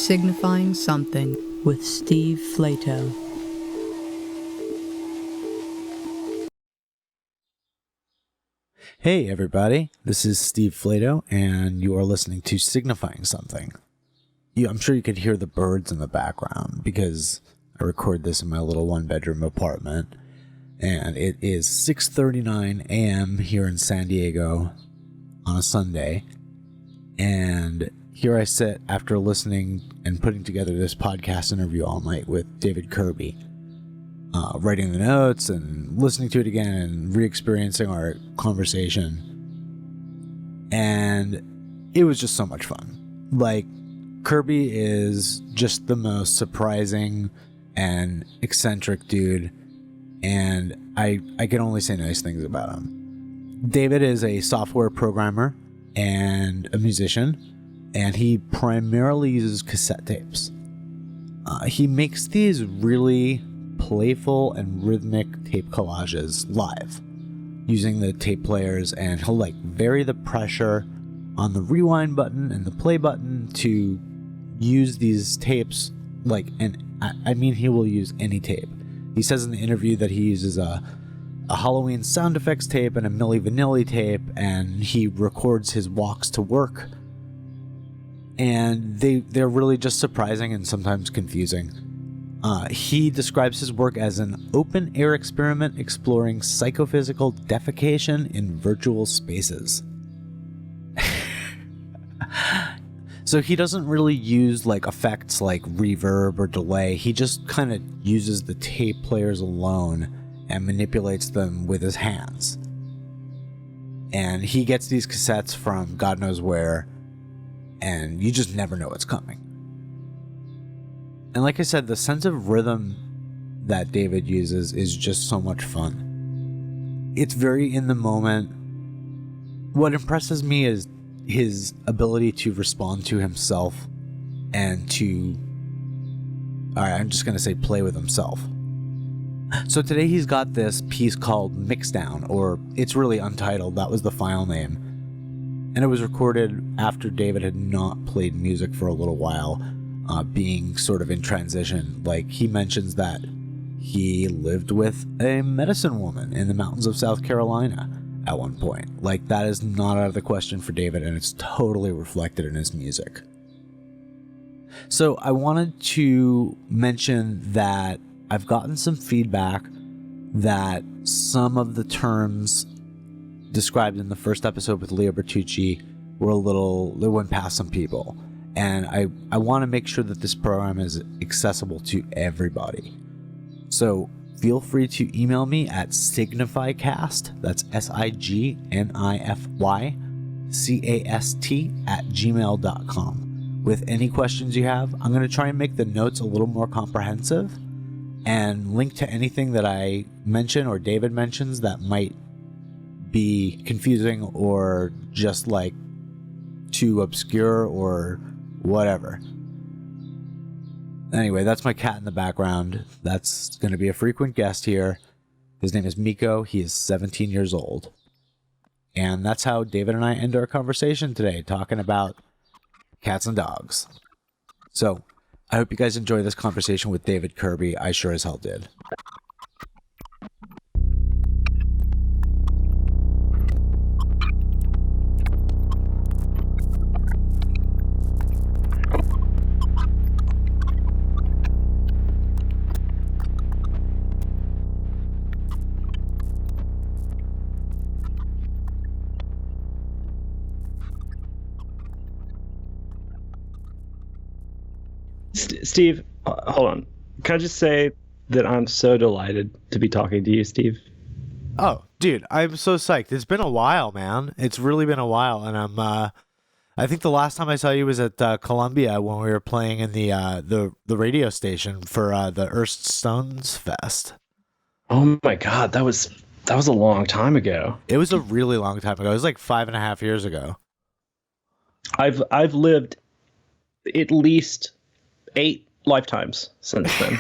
Signifying Something with Steve Flato. Hey everybody, this is Steve Flato, and you are listening to Signifying Something. I'm sure you could hear the birds in the background because I record this in my little one-bedroom apartment, and it is 6:39 a.m. here in San Diego on a Sunday, and here I sit after listening and putting together this podcast interview all night with David Kirby. Writing the notes and listening to it again and re-experiencing our conversation. And it was just so much fun. Like, Kirby is just the most surprising and eccentric dude, and I can only say nice things about him. David is a software programmer and a musician, and he primarily uses cassette tapes. He makes these really playful and rhythmic tape collages live using the tape players, and he'll vary the pressure on the rewind button and the play button to use these tapes he will use any tape. He says in the interview that he uses a Halloween sound effects tape and a Milli Vanilli tape, and he records his walks to work, and they're really just surprising and sometimes confusing. He describes his work as an open-air experiment exploring psychophysical defecation in virtual spaces. So he doesn't really use effects like reverb or delay. He just kind of uses the tape players alone and manipulates them with his hands. And he gets these cassettes from God knows where, and you just never know what's coming. And like I said, the sense of rhythm that David uses is just so much fun. It's very in the moment. What impresses me is his ability to respond to himself and to, I'm just going to say play with himself. So today he's got this piece called Mixdown, or it's really untitled, that was the file name. And it was recorded after David had not played music for a little while. Being sort of in transition. He mentions that he lived with a medicine woman in the mountains of South Carolina at one point. That is not out of the question for David, and it's totally reflected in his music. So I wanted to mention that I've gotten some feedback that some of the terms described in the first episode with Leo Bertucci they went past some people. And I want to make sure that this program is accessible to everybody. So feel free to email me at signifycast, that's signifycast@gmail.com with any questions you have. I'm going to try and make the notes a little more comprehensive and link to anything that I mention or David mentions that might be confusing or just too obscure or whatever. Anyway, that's my cat in the background. That's going to be a frequent guest here. His name is Miko. He is 17 years old. And that's how David and I end our conversation today, talking about cats and dogs. So, I hope you guys enjoy this conversation with David Kirby. I sure as hell did. Steve, hold on. Can I just say that I'm so delighted to be talking to you, Steve? Oh, dude, I'm so psyched. It's been a while, man. It's really been a while, and I think the last time I saw you was at Columbia when we were playing in the radio station for the Erst Stones Fest. Oh my God, that was a long time ago. It was a really long time ago. It was 5.5 years ago. I've lived at least 8 lifetimes since then.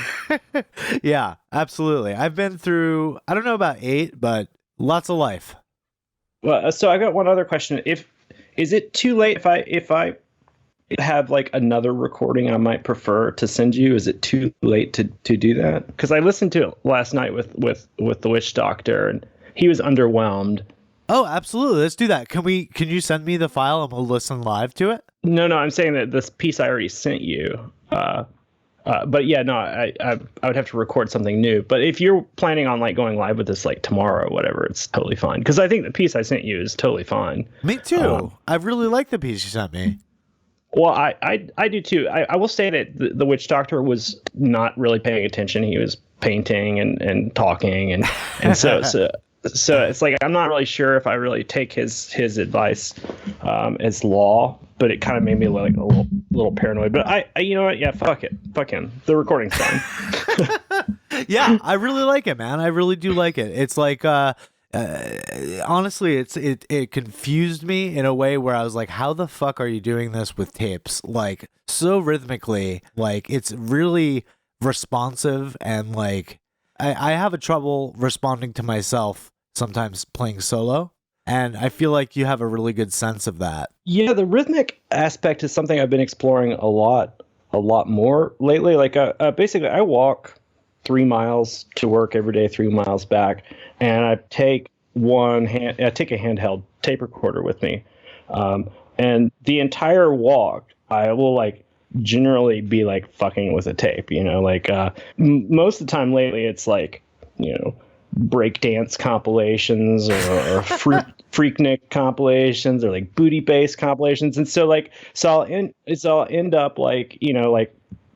Yeah, absolutely. I've been through, I don't know about 8, but lots of life. Well, so I got one other question. Is it too late if I have like another recording I might prefer to send you? Is it too late to do that? Because I listened to it last night with the Witch Doctor, and he was underwhelmed. Oh, absolutely. Let's do that. Can you send me the file and we'll listen live to it? No, I'm saying that this piece I already sent you. But yeah, no, I would have to record something new. But if you're planning on like going live with this like tomorrow or whatever, it's totally fine. Because I think the piece I sent you is totally fine. Me too. I really like the piece you sent me. Well, I do too. I will say that the Witch Doctor was not really paying attention. He was painting and talking, and so it's like I'm not really sure if I really take his advice as law. But it kind of made me like a little paranoid. But I you know what? Yeah, fuck him. The recording's fine. Yeah, I really like it, man. I really do like it. It's like honestly, it confused me in a way where I was like, how the fuck are you doing this with tapes? Like so rhythmically, like it's really responsive, and like I have a trouble responding to myself sometimes playing solo. And I feel like you have a really good sense of that. Yeah, the rhythmic aspect is something I've been exploring a lot more lately. Like, basically, I walk 3 miles to work every day, 3 miles back, and I take a handheld tape recorder with me, and the entire walk, I will like generally be like fucking with a tape. You know, like most of the time lately, it's like breakdance compilations or freaknik compilations or like booty bass compilations, and so I'll end up like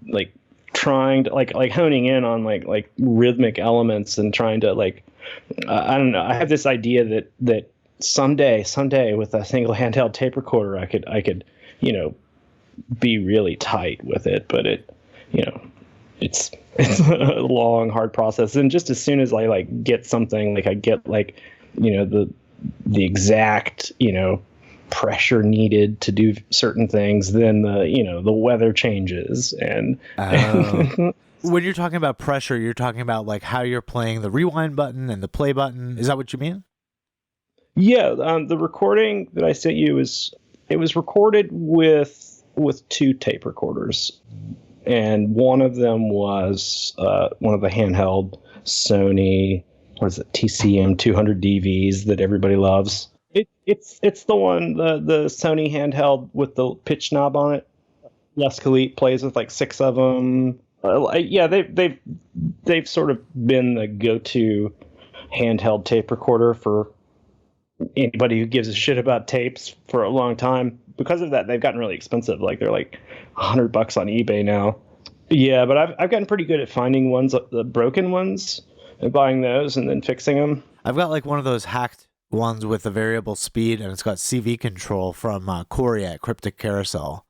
like trying to like honing in on like rhythmic elements and trying to like I don't know. I have this idea that someday with a single handheld tape recorder I could be really tight with it, but it's a long, hard process. And just as soon as I like get something, like I get like, the exact, pressure needed to do certain things, then the weather changes. And when you're talking about pressure, you're talking about like how you're playing the rewind button and the play button. Is that what you mean? Yeah. The recording that I sent you was recorded with 2 tape recorders. And one of them was one of the handheld Sony, TCM 200 DVs that everybody loves. It's the one, the Sony handheld with the pitch knob on it. Les Khalid plays with like 6 of them. Yeah, they've sort of been the go-to handheld tape recorder for anybody who gives a shit about tapes for a long time. Because of that, they've gotten really expensive. Like they're like $100 on eBay now. Yeah, but I've gotten pretty good at finding the broken ones, and buying those and then fixing them. I've got like one of those hacked ones with a variable speed, and it's got CV control from Corey at Cryptic Carousel.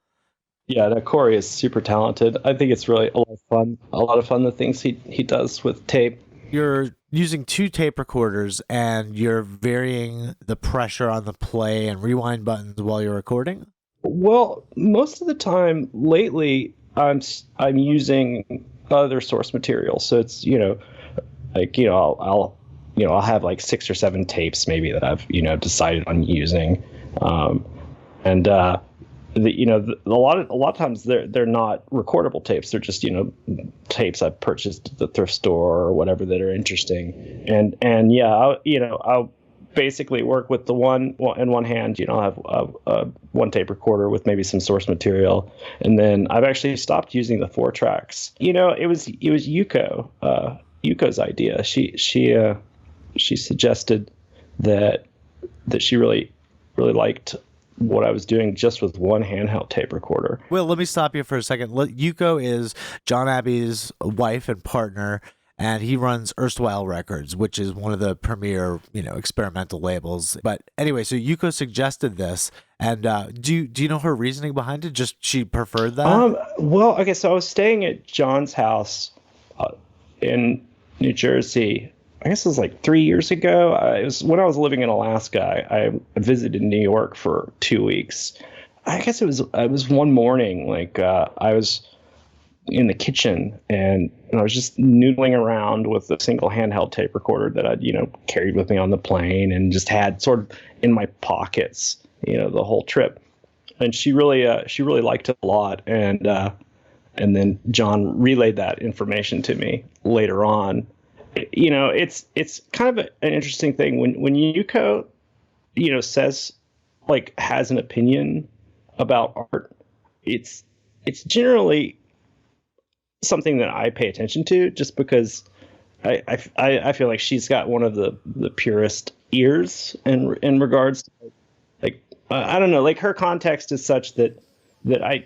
Yeah, that Corey is super talented. I think it's really a lot of fun. A lot of fun, the things he does with tape. You're using 2 tape recorders, and you're varying the pressure on the play and rewind buttons while you're recording? Well, most of the time lately, I'm using other source material. So it's I'll have like 6 or 7 tapes maybe that I've decided on using, and a lot of times they're not recordable tapes. They're just tapes I've purchased at the thrift store or whatever that are interesting. And yeah, I'll basically work with the one in one hand. I'll have one tape recorder with maybe some source material, and then I've actually stopped using the 4 tracks. It was Yuko's idea. She suggested that she really liked what I was doing just with one handheld tape recorder. Well, let me stop you for a second. Yuko is John Abbey's wife and partner, and he runs Erstwhile Records, which is one of the premier, experimental labels. But anyway, so Yuko suggested this, and do you know her reasoning behind it? Just she preferred that? Well, okay, so I was staying at John's house in New Jersey. I guess it was like 3 years ago. It was when I was living in Alaska. I visited New York for 2 weeks. I guess it was one morning, like I was in the kitchen and I was just noodling around with a single handheld tape recorder that I'd carried with me on the plane and just had sort of in my pockets the whole trip. and she really liked it a lot, and then John relayed that information to me later on. It's kind of an interesting thing when Yuko, says, like, has an opinion about art. It's generally something that I pay attention to, just because I feel like she's got one of the purest ears in regards to, like, I don't know, like, her context is such that I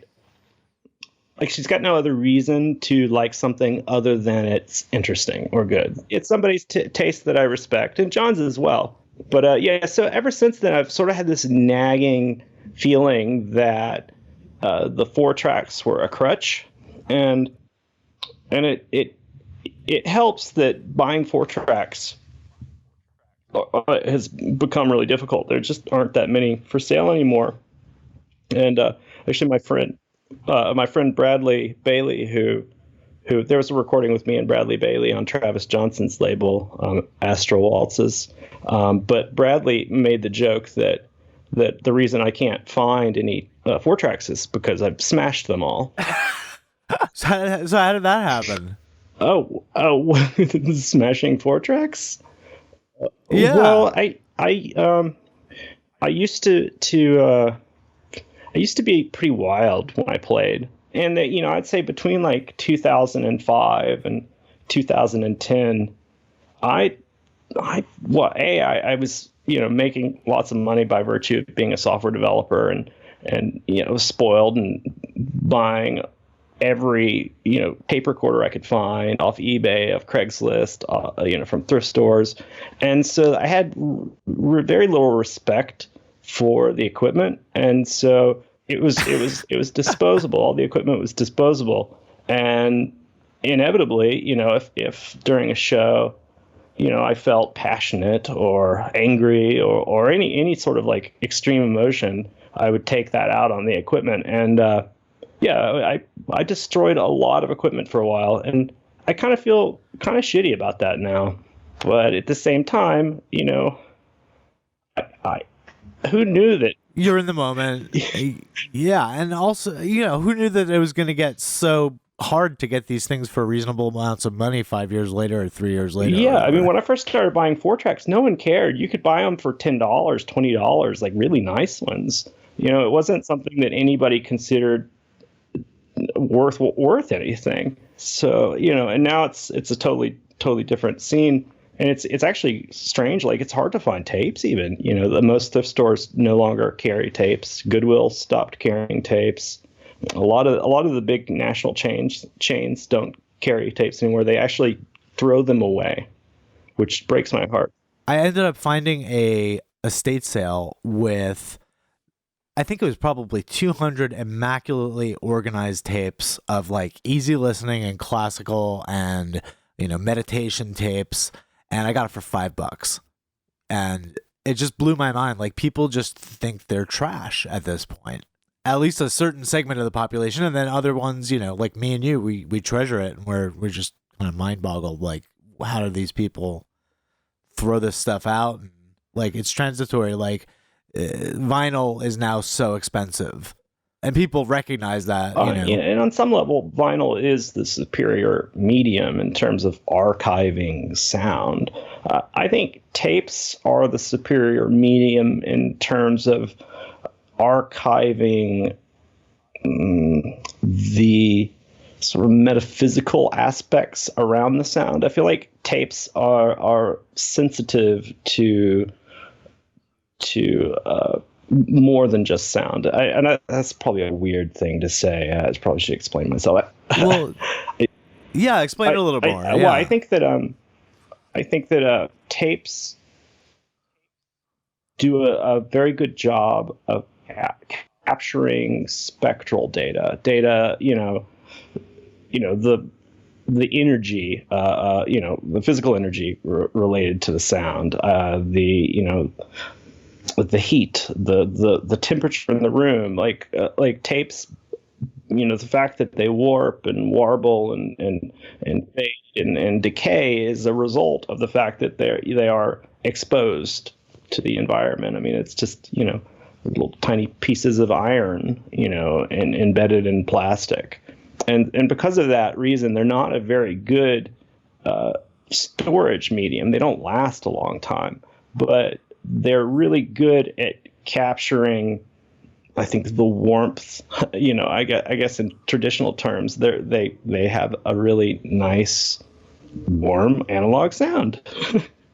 like, she's got no other reason to like something other than it's interesting or good. It's somebody's taste that I respect, and John's as well. But yeah, so ever since then, I've sort of had this nagging feeling that the 4 tracks were a crutch, and it helps that buying 4 tracks has become really difficult. There just aren't that many for sale anymore. And actually, my friend Bradley Bailey, who there was a recording with me and Bradley Bailey on Travis Johnson's label, Astro Waltzes. But Bradley made the joke that the reason I can't find any 4 tracks is because I've smashed them all. So how did that happen? Oh, smashing 4 tracks? Yeah. Well, I used to be pretty wild when I played, and I'd say between like 2005 and 2010, I was making lots of money by virtue of being a software developer, and spoiled and buying every tape recorder I could find off eBay, off Craigslist, from thrift stores, and so I had very little respect for the equipment, and so it was disposable. All the equipment was disposable, and inevitably, if during a show, I felt passionate or angry or any sort of like extreme emotion, I would take that out on the equipment. And I destroyed a lot of equipment for a while, and I kind of feel kind of shitty about that now. But at the same time, I who knew that you're in the moment? Yeah, and also, who knew that it was going to get so hard to get these things for reasonable amounts of money 5 years later or 3 years later? Yeah, I mean, when I first started buying 4 tracks, no one cared. You could buy them for $10, $20, like really nice ones. It wasn't something that anybody considered worth anything. So, and now it's a totally different scene. And it's actually strange. Like, it's hard to find tapes even. The most thrift stores no longer carry tapes. Goodwill stopped carrying tapes. A lot of the big national chains don't carry tapes anymore. They actually throw them away, which breaks my heart. I ended up finding a estate sale with, I think it was probably 200 immaculately organized tapes of like easy listening and classical and meditation tapes. And I got it for $5, and it just blew my mind. Like, people just think they're trash at this point. At least a certain segment of the population, and then other ones, like me and you, we treasure it, and we're just kind of mind boggled. Like, how do these people throw this stuff out? And, like, it's transitory. Like, vinyl is now so expensive, and people recognize that. And on some level, vinyl is the superior medium in terms of archiving sound. I think tapes are the superior medium in terms of archiving the sort of metaphysical aspects around the sound. I feel like tapes are sensitive to more than just sound. That's probably a weird thing to say. I probably should explain myself. Well, yeah, explain it a little more. Well, I think that tapes do a very good job of capturing spectral data. The energy, the physical energy related to the sound, the heat, the temperature in the room, like tapes, the fact that they warp and warble and fade and decay is a result of the fact that they are exposed to the environment. I mean, it's just, little tiny pieces of iron, and embedded in plastic. And because of that reason, they're not a very good storage medium. They don't last a long time, but they're really good at capturing, I think, the warmth. I guess in traditional terms, they have a really nice, warm analog sound.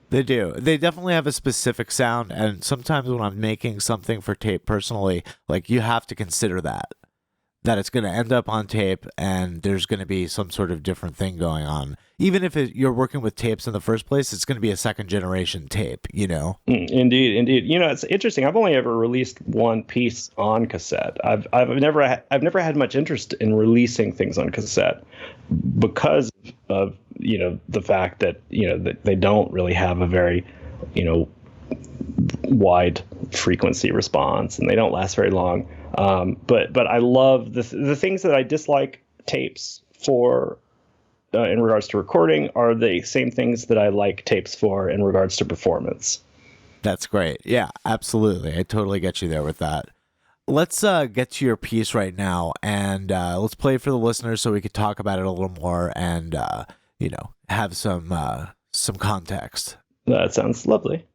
They do. They definitely have a specific sound, and sometimes when I'm making something for tape personally, like, you have to consider that it's going to end up on tape and there's going to be some sort of different thing going on. Even if you're working with tapes in the first place, it's going to be a second generation tape, Indeed. It's interesting. I've only ever released one piece on cassette. I've never had much interest in releasing things on cassette because of the fact that that they don't really have a very wide frequency response, and they don't last very long. But I love the things that I dislike tapes for in regards to recording are the same things that I like tapes for in regards to performance. That's great. Yeah, absolutely. I totally get you there with that. Let's get to your piece right now, and let's play it for the listeners so we could talk about it a little more and have some context. That sounds lovely.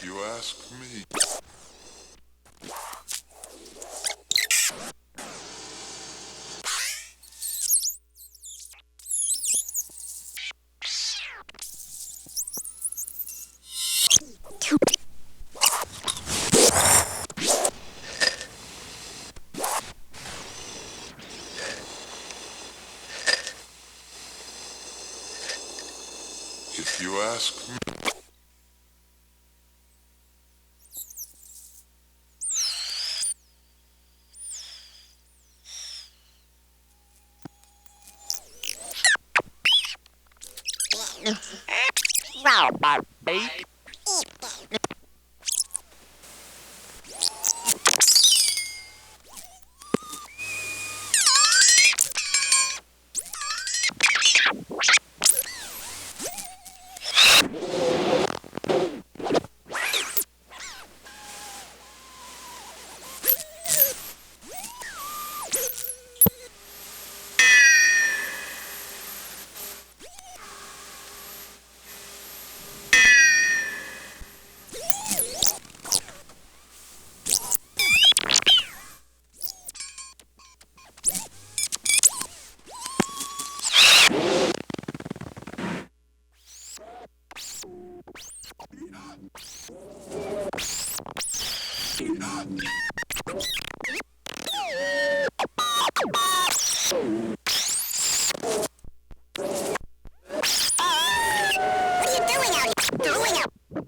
You ask me. If you ask me.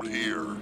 Here.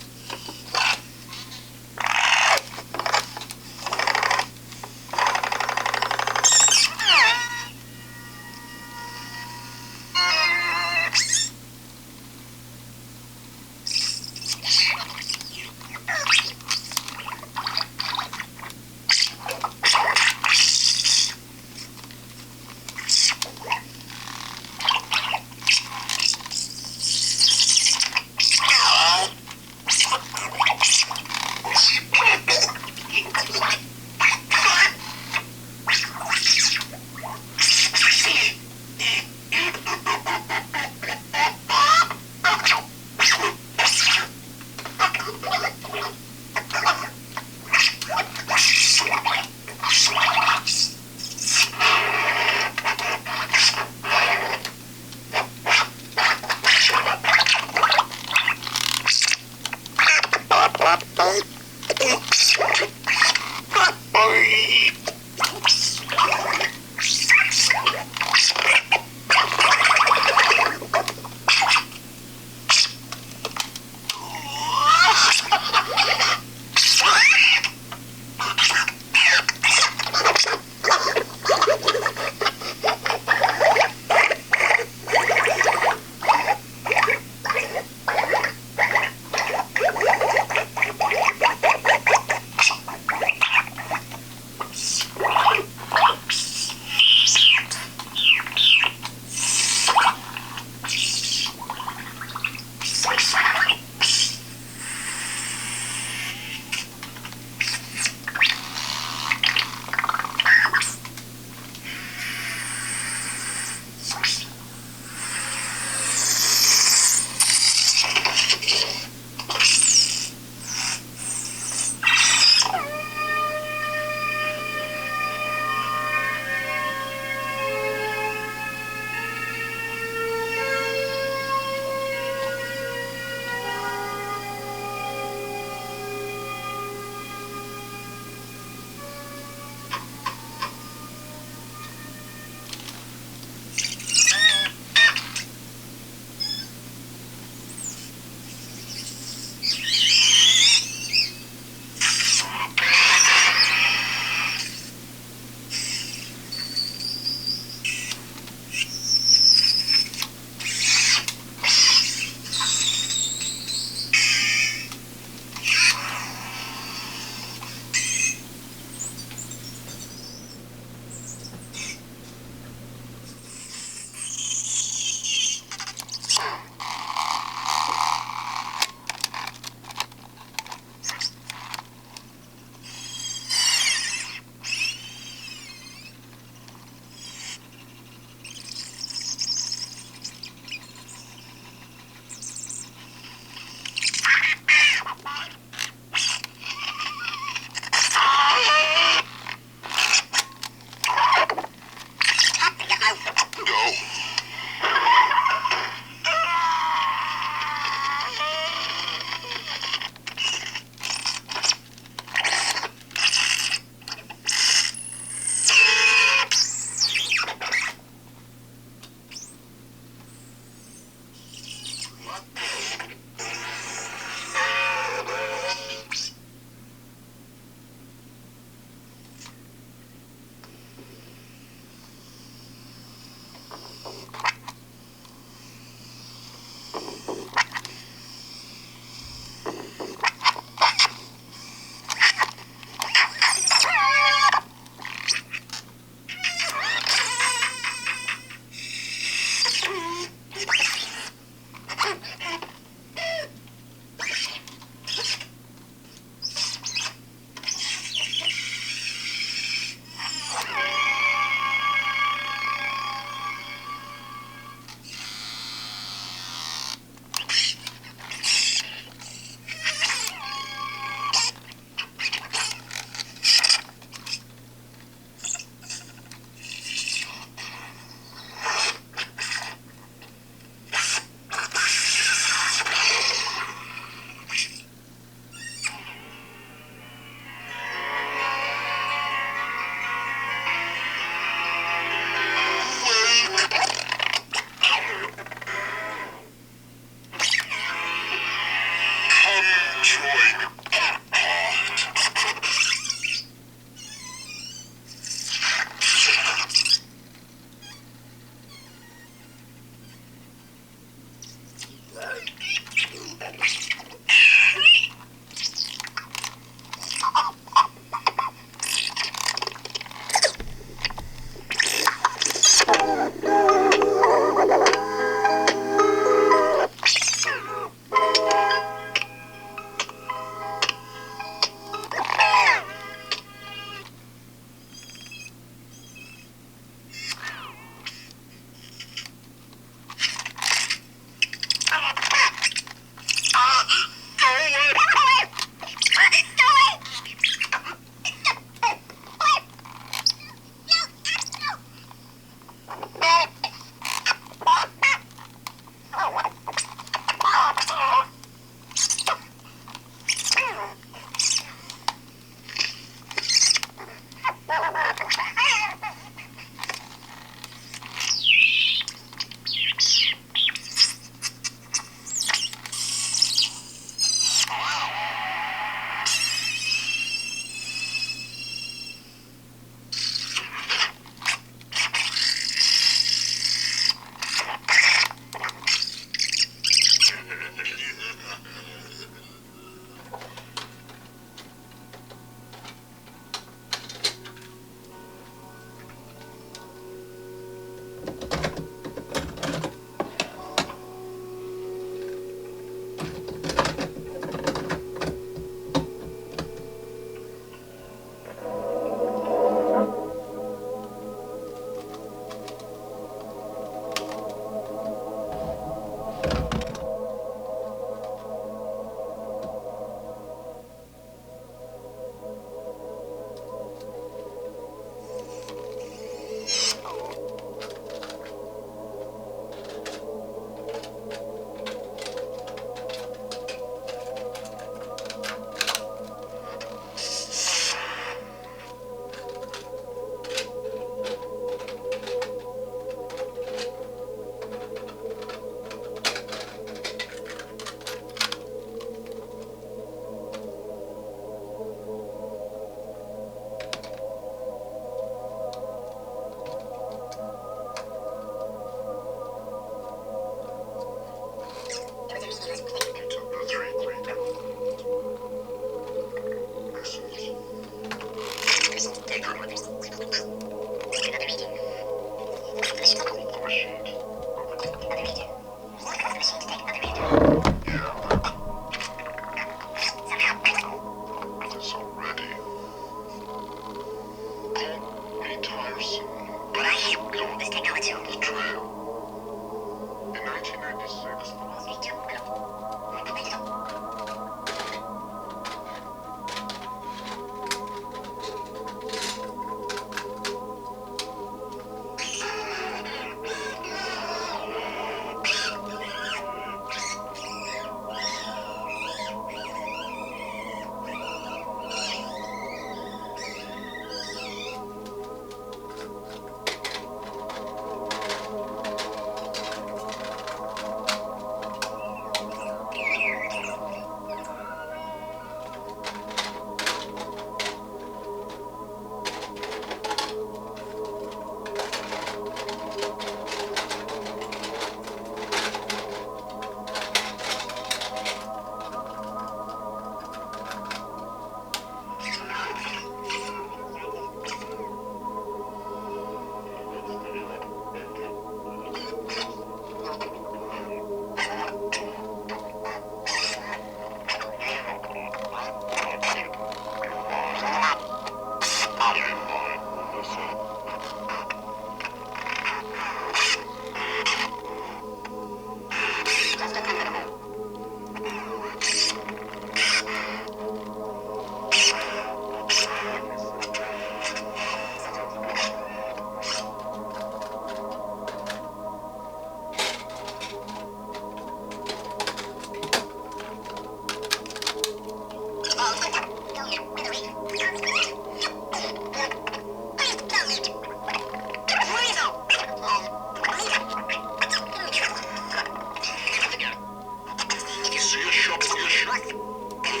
See a shop for your shop.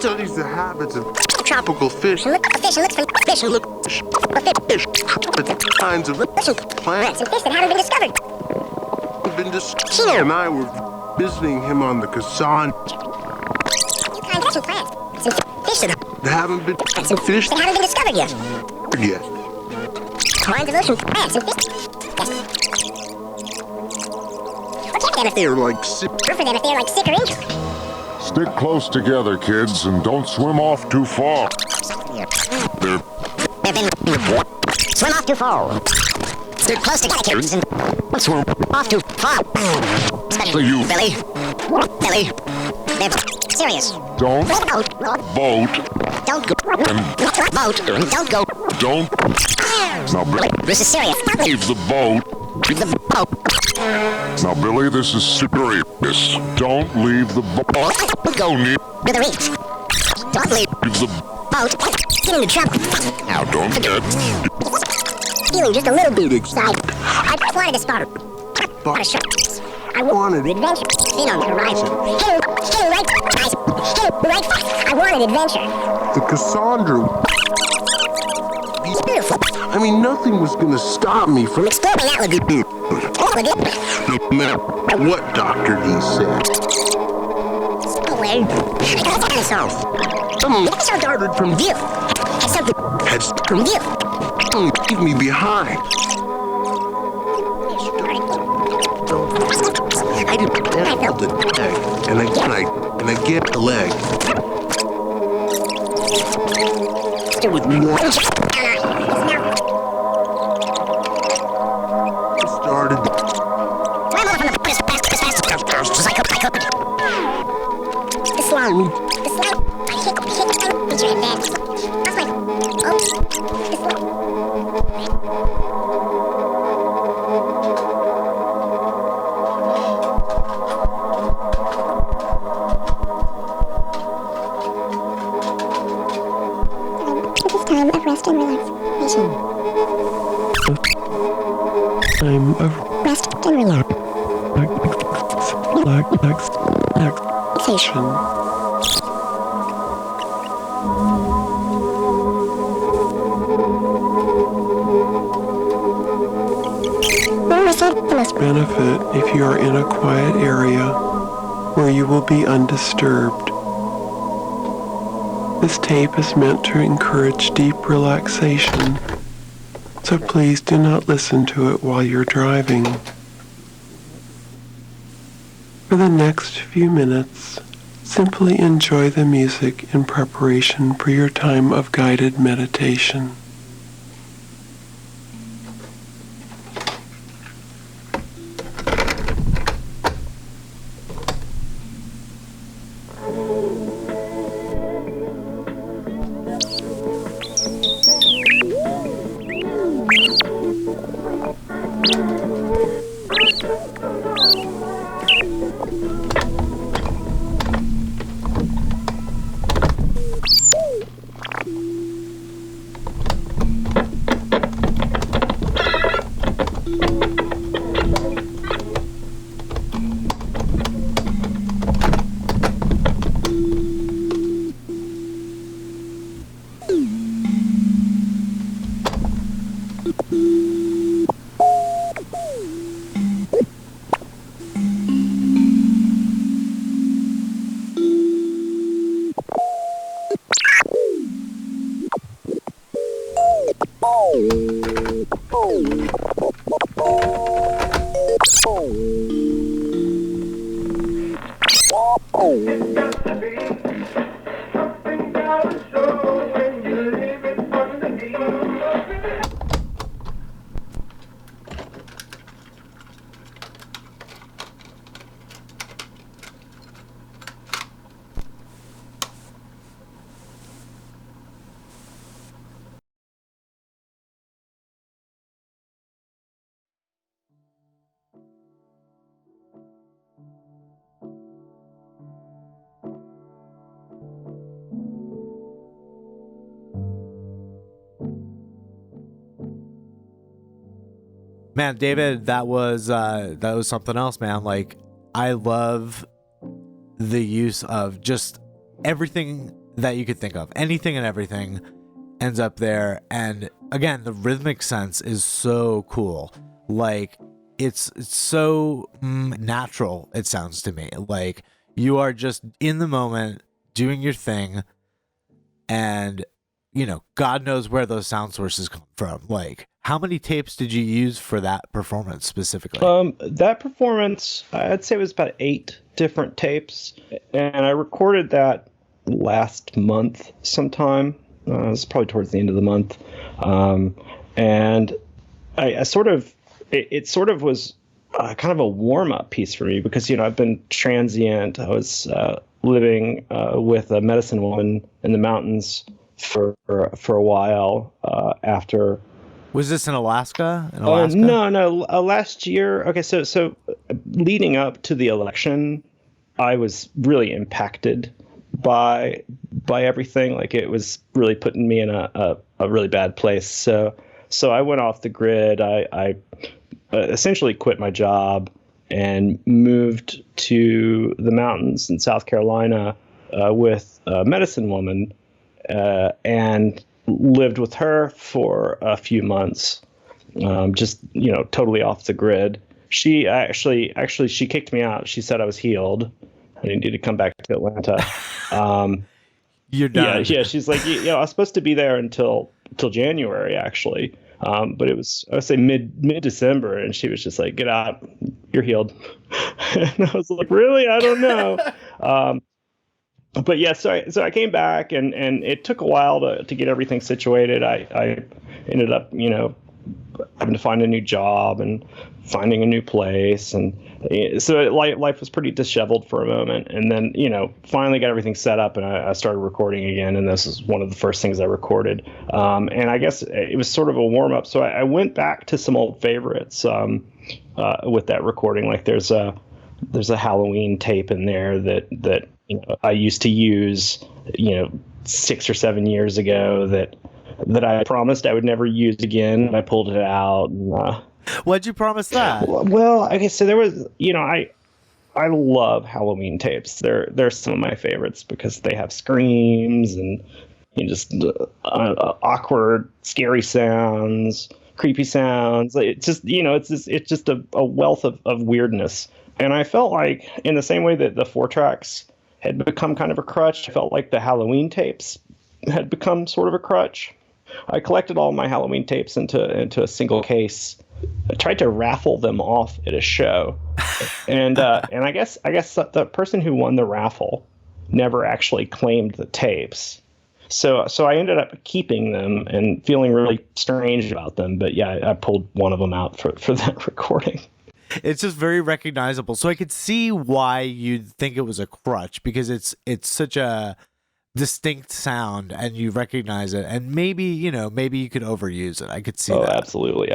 Studies the habits of tropical fish. Fish kinds of plants and fish that haven't been discovered. Tina and I were visiting him on the Cassette. Kinds of plants. Some fish that haven't been fish that haven't been discovered yet. Kinds of ocean plants and fish. Yes. Or catch them if they're like sick. Or for them if they're like sick or injured. Stick close together, kids, and don't swim off too far. Swim off too far. Stick close together, kids, and don't swim off too far. Especially you, Billy. They're serious. Don't vote. Don't go. Vote. Don't go. Don't. Now, Billy. This is serious. Leave the boat. Leave the boat. Now, Billy, this is serious. Don't leave the boat. Go near the reef. Don't leave the boat. Get into trouble. Now, don't forget. Feeling just a little bit excited. I just wanted to spot a shark. I wanted adventure. Seen on the horizon. Hitting right fast. I wanted adventure. The Cassandra. It's beautiful. I mean, nothing was gonna stop me from exploring that lagoon. No matter what Dr. D said. Where? It's so darted from view. Had from view. Leave me behind. I felt the leg, and I get the leg. Still with me. Started. The slime. I hit your advance. That's like, oh, the slime. This time of rest and relaxation. Time of rest and relax. Relaxation. benefit if you are in a quiet area where you will be undisturbed. This tape is meant to encourage deep relaxation, so please do not listen to it while you're driving. For the next few minutes, simply enjoy the music in preparation for your time of guided meditation. Man, David, that was something else, man. Like, I love the use of just everything that you could think of. Anything and everything ends up there. And again, the rhythmic sense is so cool. Like, it's so natural, it sounds to me. Like, you are just in the moment doing your thing, and you know, God knows where those sound sources come from. Like, how many tapes did you use for that performance specifically? That performance, I'd say it was about 8 different tapes, and I recorded that last month sometime. It was probably towards the end of the month, and I sort of, it sort of was kind of a warm-up piece for me because, you know, I've been transient. I was living with a medicine woman in the mountains for a while after. Was this in Alaska? No. Last year. Okay, so leading up to the election, I was really impacted by everything. Like, it was really putting me in a really bad place. So I went off the grid. I essentially quit my job and moved to the mountains in South Carolina with a medicine woman, and lived with her for a few months, just, you know, totally off the grid. She actually she kicked me out. She said I was healed. I needed to come back to Atlanta. You're done. Yeah. She's like, you know, I was supposed to be there until January actually, but it was, I would say mid December, and she was just like, get out, you're healed. And I was like, really? I don't know. But yeah, so I came back, and it took a while to get everything situated. I ended up, you know, having to find a new job and finding a new place, and so life was pretty disheveled for a moment. And then, you know, finally got everything set up, and I started recording again. And this is one of the first things I recorded. And I guess it was sort of a warm up. So I went back to some old favorites with that recording. Like, there's a Halloween tape in there that you know, I used to use, you know, 6 or 7 years ago that I promised I would never use again. And I pulled it out. And, what'd you promise that? Well, okay, so there was, you know, I love Halloween tapes. They're some of my favorites because they have screams and, you know, just awkward, scary sounds. creepy sounds. It's just, it's just a wealth of weirdness. And I felt like, in the same way that the 4-tracks had become kind of a crutch, I felt like the Halloween tapes had become sort of a crutch. I collected all my Halloween tapes into a single case. I tried to raffle them off at a show, and I guess the person who won the raffle never actually claimed the tapes. So I ended up keeping them and feeling really strange about them. But yeah, I pulled one of them out for that recording. It's just very recognizable. So I could see why you'd think it was a crutch, because it's such a distinct sound and you recognize it, and maybe you could overuse it. I could see that. Absolutely.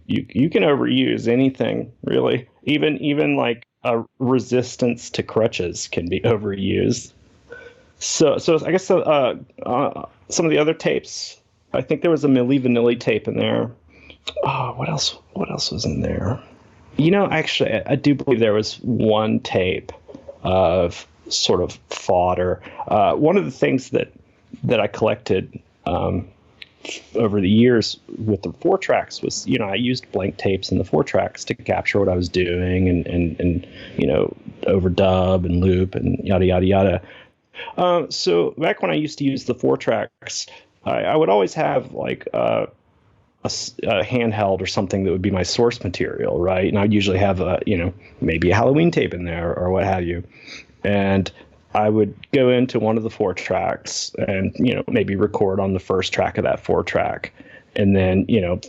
You can overuse anything, really. Even like a resistance to crutches can be overused. So I guess some of the other tapes, I think there was a Milli Vanilli tape in there. Oh, what else was in there? Actually, I do believe there was one tape of sort of fodder. One of the things that I collected over the years with the 4-tracks was, I used blank tapes in the 4-tracks to capture what I was doing and overdub and loop and yada, yada, yada. So back when I used to use the 4-tracks, I would always have like a handheld or something that would be my source material, right? And I'd usually have maybe a Halloween tape in there or what have you. And I would go into one of the 4-tracks and, maybe record on the first track of that 4-track, and then,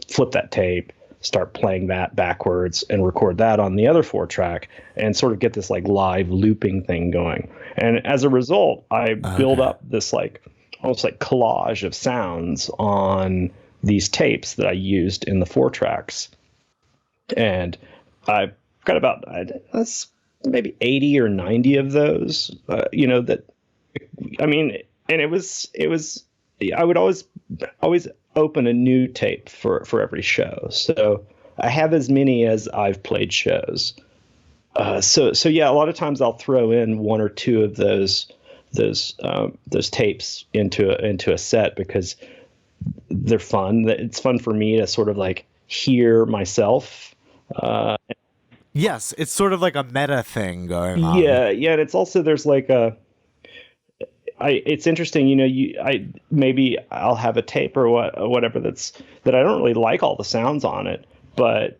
flip that tape, start playing that backwards and record that on the other 4-track, and sort of get this like live looping thing going. And as a result, I build up this like almost like collage of sounds on these tapes that I used in the 4-tracks. And I've got about maybe 80 or 90 of those, and it was, I would always open a new tape for every show. So I have as many as I've played shows. So yeah, a lot of times I'll throw in one or two of those tapes into a set because they're fun. It's fun for me to sort of like hear myself. Yes, it's sort of like a meta thing going on. Yeah, and it's also, there's like it's interesting, maybe I'll have a tape or whatever that I don't really like all the sounds on it, but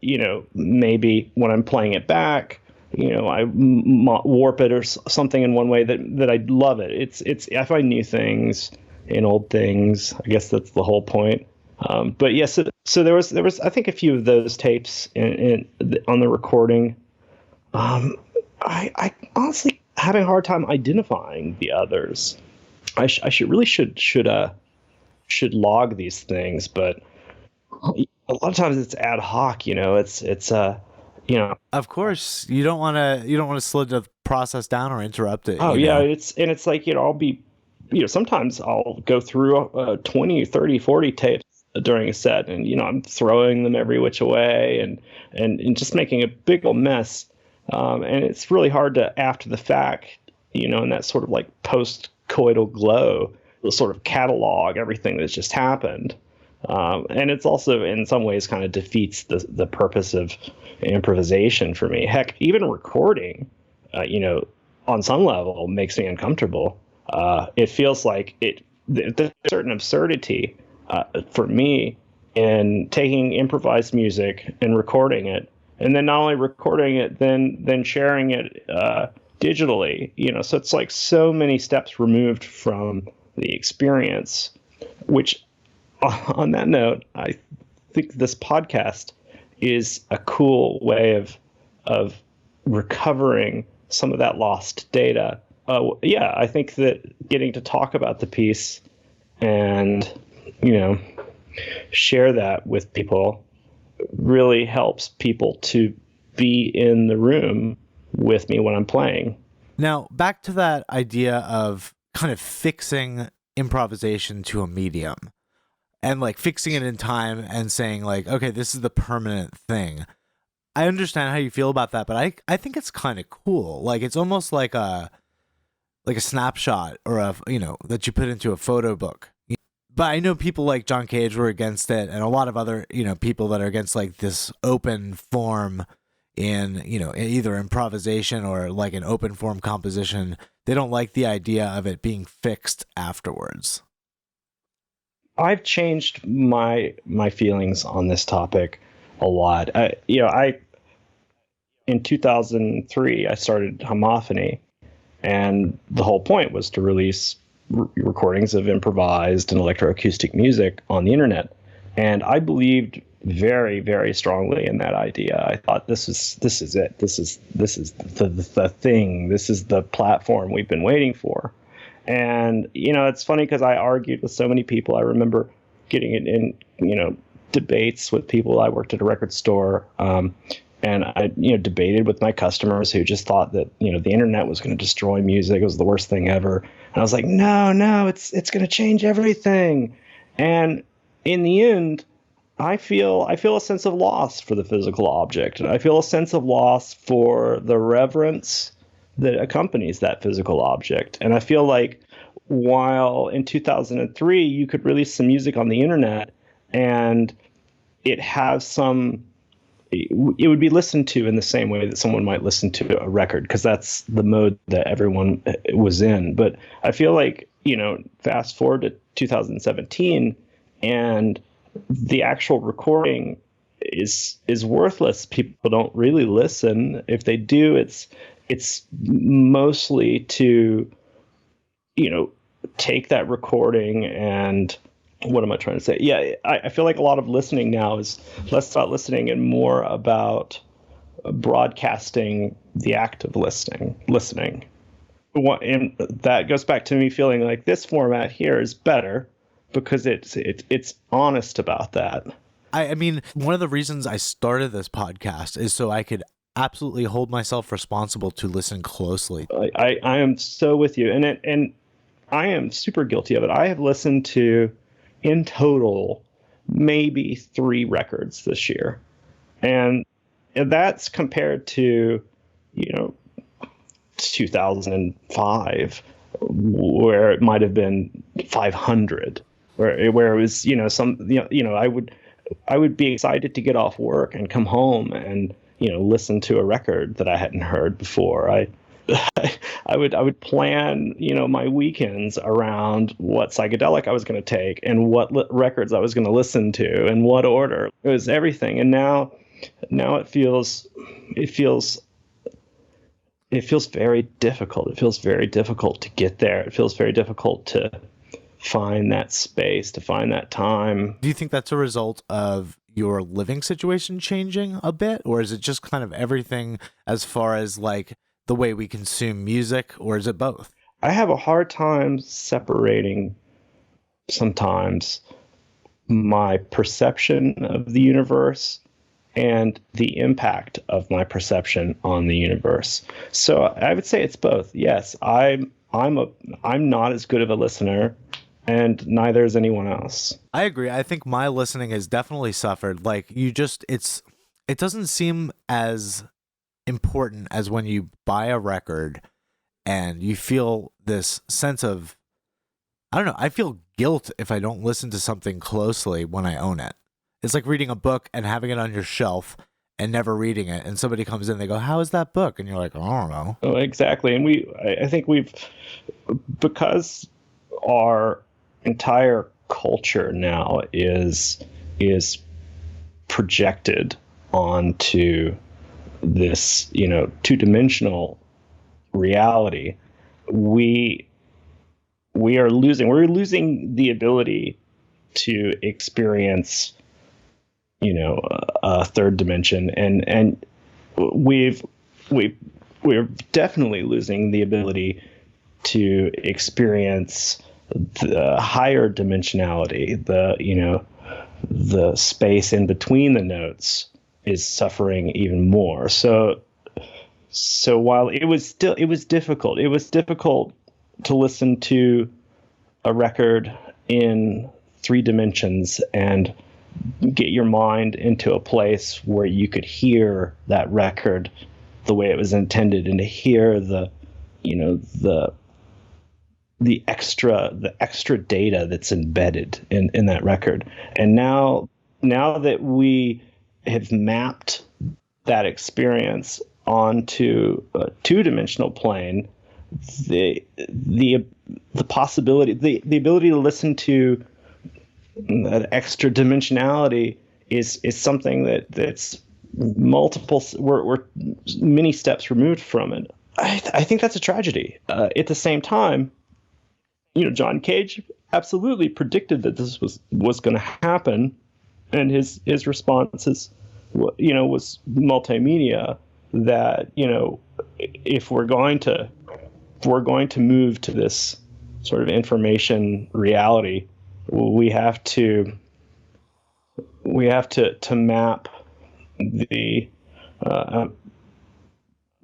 maybe when I'm playing it back, I warp it or something in one way that I love it. It's I find new things in old things. I guess that's the whole point. But yes, so there was I think a few of those tapes on the recording. I honestly having a hard time identifying the others. I should log these things, but a lot of times it's ad hoc. It's Of course, you don't want to slow the process down or interrupt it. Oh yeah, it's like I'll be sometimes I'll go through 20, 30, 40 tapes during a set, and I'm throwing them every which way and just making a big old mess, and it's really hard to, after the fact, in that sort of like post-coital glow, sort of catalog everything that's just happened, and it's also in some ways kind of defeats the purpose of improvisation for me. Heck, even recording on some level makes me uncomfortable. It feels like there's a certain absurdity for me in taking improvised music and recording it, and then not only recording it, then sharing it digitally. So it's like so many steps removed from the experience. Which, on that note, I think this podcast is a cool way of recovering some of that lost data. I think that getting to talk about the piece and share that with people really helps people to be in the room with me when I'm playing. Now, back to that idea of kind of fixing improvisation to a medium and like fixing it in time and saying like, okay, this is the permanent thing. I understand how you feel about that, but I think it's kind of cool. Like it's almost like a snapshot or that you put into a photo book. But I know people like John Cage were against it, and a lot of other, people that are against like this open form in, either improvisation or like an open form composition. They don't like the idea of it being fixed afterwards. I've changed my feelings on this topic a lot. In 2003, I started Homophony, and the whole point was to release recordings of improvised and electroacoustic music on the internet. And I believed very, very strongly in that idea. I thought this is it. This is the thing. This is the platform we've been waiting for. And it's funny because I argued with so many people. I remember getting it in debates with people. I worked at a record store, and I debated with my customers who just thought that the internet was going to destroy music. It was the worst thing ever. And I was like, no, it's going to change everything. And in the end, I feel a sense of loss for the physical object. I feel a sense of loss for the reverence that accompanies that physical object. And I feel like while in 2003 you could release some music on the internet and it would be listened to in the same way that someone might listen to a record, because that's the mode that everyone was in. But I feel like, fast forward to 2017 and the actual recording is worthless. People don't really listen. If they do, it's mostly to, take that recording and what am I trying to say? Yeah, I feel like a lot of listening now is less about listening and more about broadcasting the act of listening. And that goes back to me feeling like this format here is better because it's honest about that. I mean, one of the reasons I started this podcast is so I could absolutely hold myself responsible to listen closely. I am so with you, and I am super guilty of it. I have listened to, in total, maybe 3 records this year, and that's compared to 2005, where it might have been 500, where it was I would be excited to get off work and come home and listen to a record that I hadn't heard before. I would plan my weekends around what psychedelic I was going to take and what records I was going to listen to and what order. It was everything. And now it feels very difficult. It feels very difficult to get there. It feels very difficult to find that space, to find that time. Do you think that's a result of your living situation changing a bit, or is it just kind of everything as far as like the way we consume music, or is it both? I have a hard time separating sometimes my perception of the universe and the impact of my perception on the universe. So I would say it's both. Yes, I'm not as good of a listener, and neither is anyone else. I agree. I think my listening has definitely suffered. Like it doesn't seem as important as when you buy a record and you feel this sense of, I don't know, I feel guilt if I don't listen to something closely when I own it. It's like reading a book and having it on your shelf and never reading it, and somebody comes in, they go, "How is that book?" And you're like, "I don't know." Oh, exactly. And I think because our entire culture now is projected onto this, two-dimensional reality, we're losing the ability to experience a third dimension, and we're definitely losing the ability to experience the higher dimensionality. The space in between the notes is suffering even more. So while it was difficult to listen to a record in 3 dimensions and get your mind into a place where you could hear that record the way it was intended, and to hear the the extra data that's embedded in that record. And now that we have mapped that experience onto a two-dimensional plane, the possibility, the ability to listen to that extra dimensionality is something that's multiple. We're many steps removed from it. I think that's a tragedy. At the same time, John Cage absolutely predicted that this was going to happen, and his response is, was multimedia. That if we're going to move to this sort of information reality, we have to map the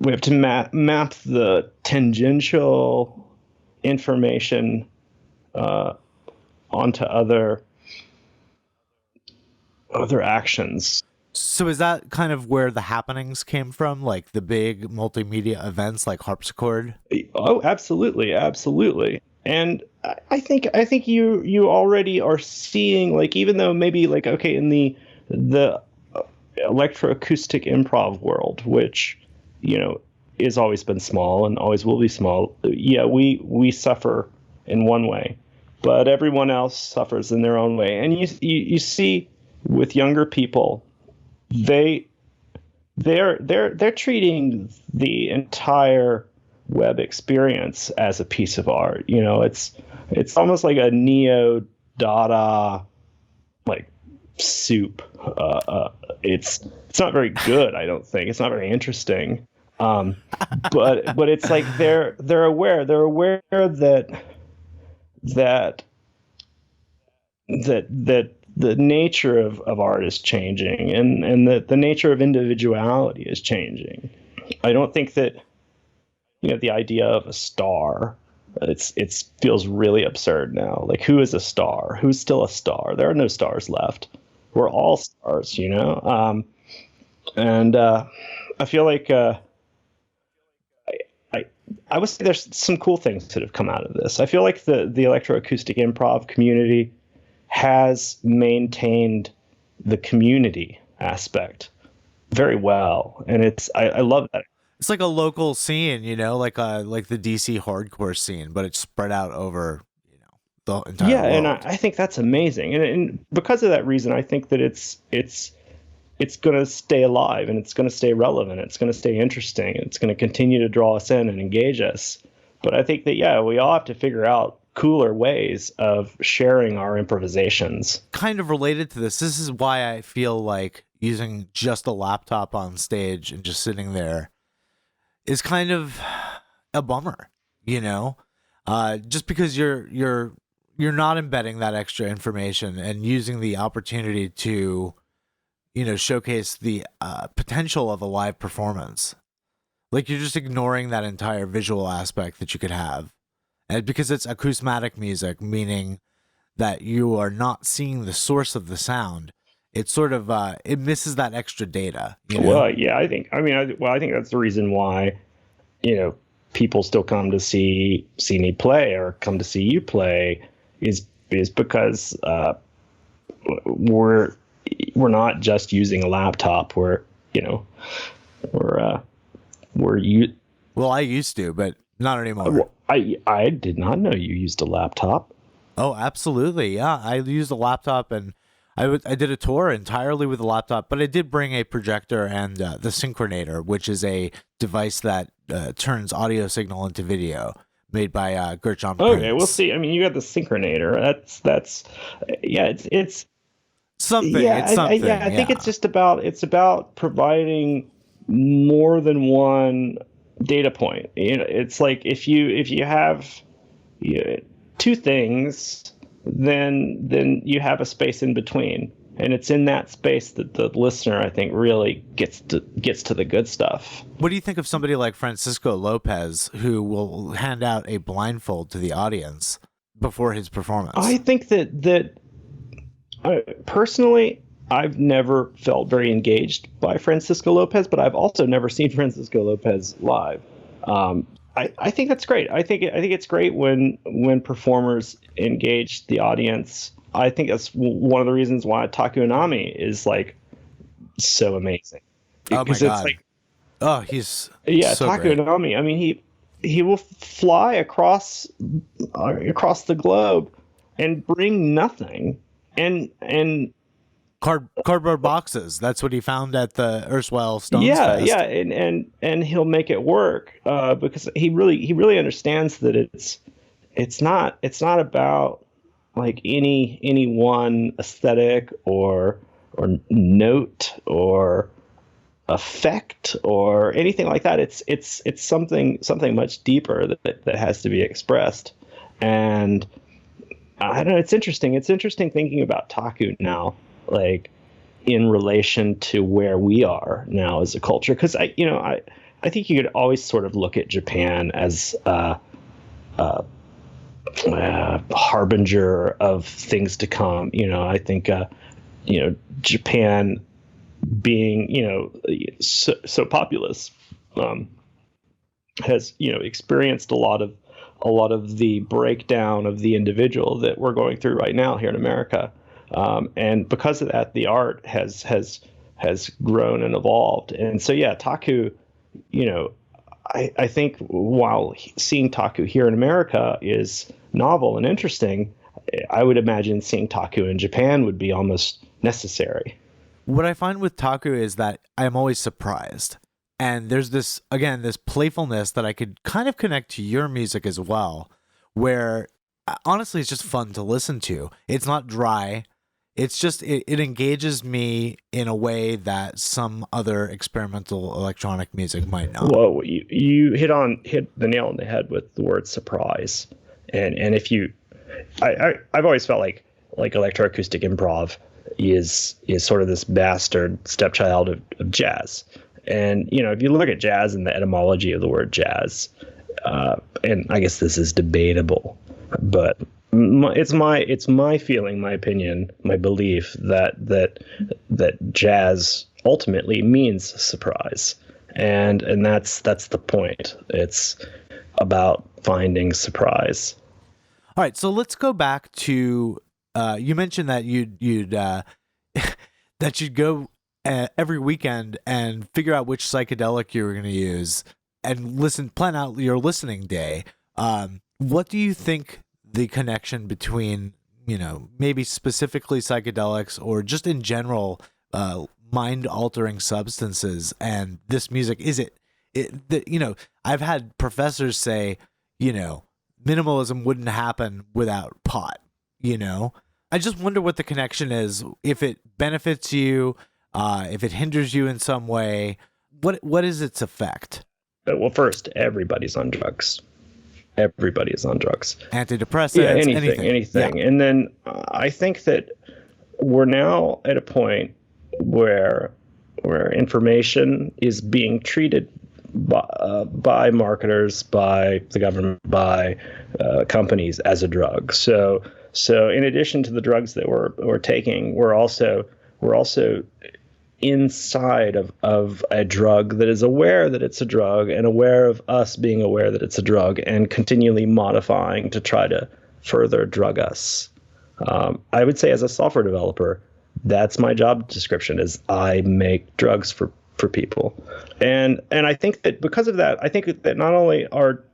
map the tangential information onto other actions. So is that kind of where the happenings came from, like the big multimedia events like Harpsichord? Oh, absolutely. And I think you already are seeing, like, even though maybe, like, okay, in the electroacoustic improv world, which is always been small and always will be small, yeah, we suffer in one way, but everyone else suffers in their own way. And you see with younger people, they're treating the entire web experience as a piece of art. It's almost like a neo Dada like soup. It's not very good. I don't think it's not very interesting. But it's like they're aware that the nature of art is changing, and that the nature of individuality is changing. I don't think that the idea of a star, it feels really absurd now. Like, who is a star? Who's still a star? There are no stars left. We're all stars, and I feel like I would say there's some cool things that have come out of this. I feel like the electroacoustic improv community has maintained the community aspect very well, and I love that. It's like a local scene, like the DC hardcore scene, but it's spread out over the entire world. And I think that's amazing, and because of that reason, I think that it's going to stay alive, and it's going to stay relevant, it's going to stay interesting, it's going to continue to draw us in and engage us. But I think that we all have to figure out cooler ways of sharing our improvisations. Kind of related to this is why I feel like using just a laptop on stage and just sitting there is kind of a bummer, just because you're not embedding that extra information and using the opportunity to showcase the potential of a live performance. Like, you're just ignoring that entire visual aspect that you could have. And because it's acousmatic music, meaning that you are not seeing the source of the sound, it's sort of it misses that extra data. Well, yeah, I think that's the reason why people still come to see me play or come to see you play is because we're not just using a laptop. Well, I used to, but not anymore. I did not know you used a laptop. Oh, absolutely. Yeah. I used a laptop, and I did a tour entirely with a laptop, but I did bring a projector and the Synchronator, which is a device that turns audio signal into video, made by Gertjan Prince. Okay, we'll see. I mean, you got the Synchronator. It's something. It's something. I think it's about providing more than one data point. It's like if you have two things, then you have a space in between, and it's in that space that the listener, I think, really gets to the good stuff. What do you think of somebody like Francisco Lopez, who will hand out a blindfold to the audience before his performance? I think that personally, I've never felt very engaged by Francisco Lopez, but I've also never seen Francisco Lopez live. I think that's great. I think it's great when performers engage the audience. I think that's one of the reasons why Taku Inami is like so amazing. Oh my Because God. it's like, Oh, he's so Taku great. Inami. I mean, he will fly across the globe and bring nothing, and Cardboard boxes. That's what he found at the erstwhile Stones Fest. yeah, and he'll make it work because he really understands that it's not about like any one aesthetic or note or effect or anything like that. It's something much deeper that has to be expressed. And I don't know, it's interesting. It's interesting thinking about Taku now, like in relation to where we are now as a culture. Because I think you could always sort of look at Japan as a harbinger of things to come. I think Japan being so populous has experienced a lot of the breakdown of the individual that we're going through right now here in America, and because of that, the art has grown and evolved. And so Taku, I think while seeing Taku here in America is novel and interesting, I would imagine seeing Taku in Japan would be almost necessary. What I find with Taku is that I'm always surprised. And there's this playfulness that I could kind of connect to your music as well, where honestly, it's just fun to listen to. It's not dry. It's just, it engages me in a way that some other experimental electronic music might not. Well, you hit the nail on the head with the word surprise. And if I've always felt like electroacoustic improv is sort of this bastard stepchild of jazz. And if you look at jazz and the etymology of the word jazz, and I guess this is debatable, but it's my feeling, my opinion, my belief that jazz ultimately means surprise, and that's the point. It's about finding surprise. All right, so let's go back to you mentioned that you'd that you'd go every weekend and figure out which psychedelic you were going to use and plan out your listening day. What do you think the connection between, maybe specifically psychedelics or just in general, mind-altering substances and this music? Is I've had professors say, minimalism wouldn't happen without pot, I just wonder what the connection is, if it benefits you, if it hinders you in some way. What is its effect? Well, first, everybody's on drugs. Everybody is on drugs. Antidepressants, anything. Yeah. And then I think that we're now at a point where information is being treated by marketers, by the government, by companies as a drug. So in addition to the drugs that we're taking, we're also inside of a drug that is aware that it's a drug and aware of us being aware that it's a drug and continually modifying to try to further drug us. I would say as a software developer, that's my job description, is I make drugs for people. And I think that because of that, I think that not only are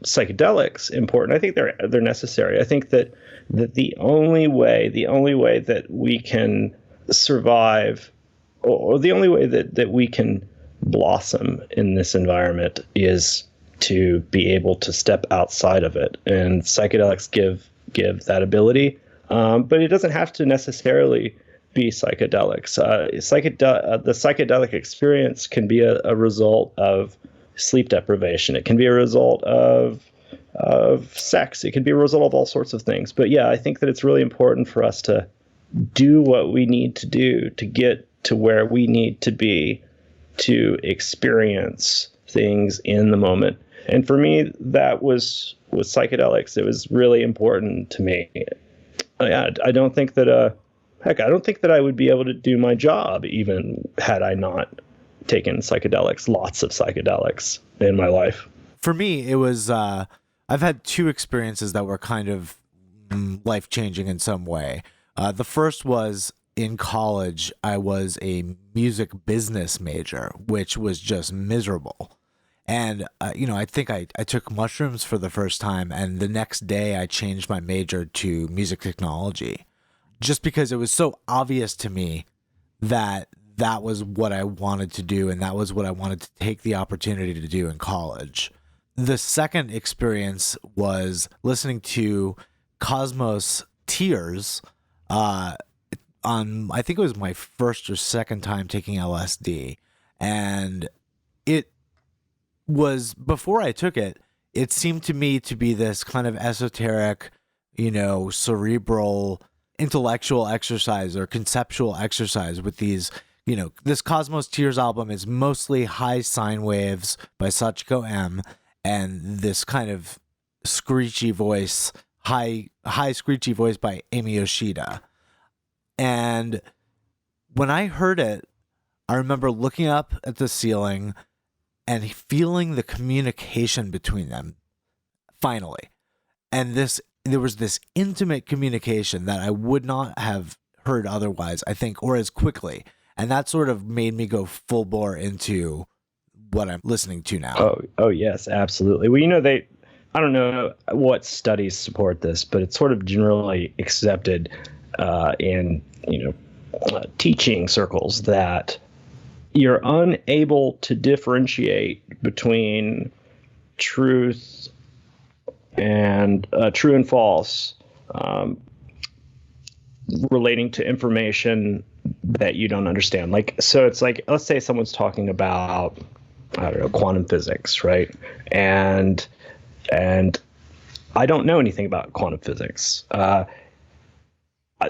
psychedelics important, I think they're necessary. I think that the only way that we can survive, or the only way that we can blossom in this environment, is to be able to step outside of it. And psychedelics give that ability, but it doesn't have to necessarily be psychedelics. The psychedelic experience can be a result of sleep deprivation. It can be a result of sex. It can be a result of all sorts of things. But I think that it's really important for us to do what we need to do to get to where we need to be to experience things in the moment. And for me, that was with psychedelics. It was really important to me. I don't think that I would be able to do my job even had I not taken psychedelics, lots of psychedelics in my life. for me, it was, I've had two experiences that were kind of life-changing in some way. The first was in college. I was a music business major, which was just miserable. And, I think I took mushrooms for the first time, and the next day I changed my major to music technology, just because it was so obvious to me that that was what I wanted to do, and that was what I wanted to take the opportunity to do in college. The second experience was listening to Cosmos Tears on, I think it was my first or second time taking LSD. And it was, before I took it, it seemed to me to be this kind of esoteric, cerebral, intellectual exercise or conceptual exercise with these, this Cosmos Tears album is mostly high sine waves by Sachiko M, and this kind of screechy voice, high screechy voice by Amy Yoshida. And when I heard it, I remember looking up at the ceiling and feeling the communication between them, finally. And there was this intimate communication that I would not have heard otherwise, I think, or as quickly. And that sort of made me go full bore into what I'm listening to now. Oh yes, absolutely. Well, I don't know what studies support this, but it's sort of generally accepted in teaching circles that you're unable to differentiate between truth and true and false relating to information that you don't understand. So it's like, let's say someone's talking about, I don't know, quantum physics, right? And I don't know anything about quantum physics.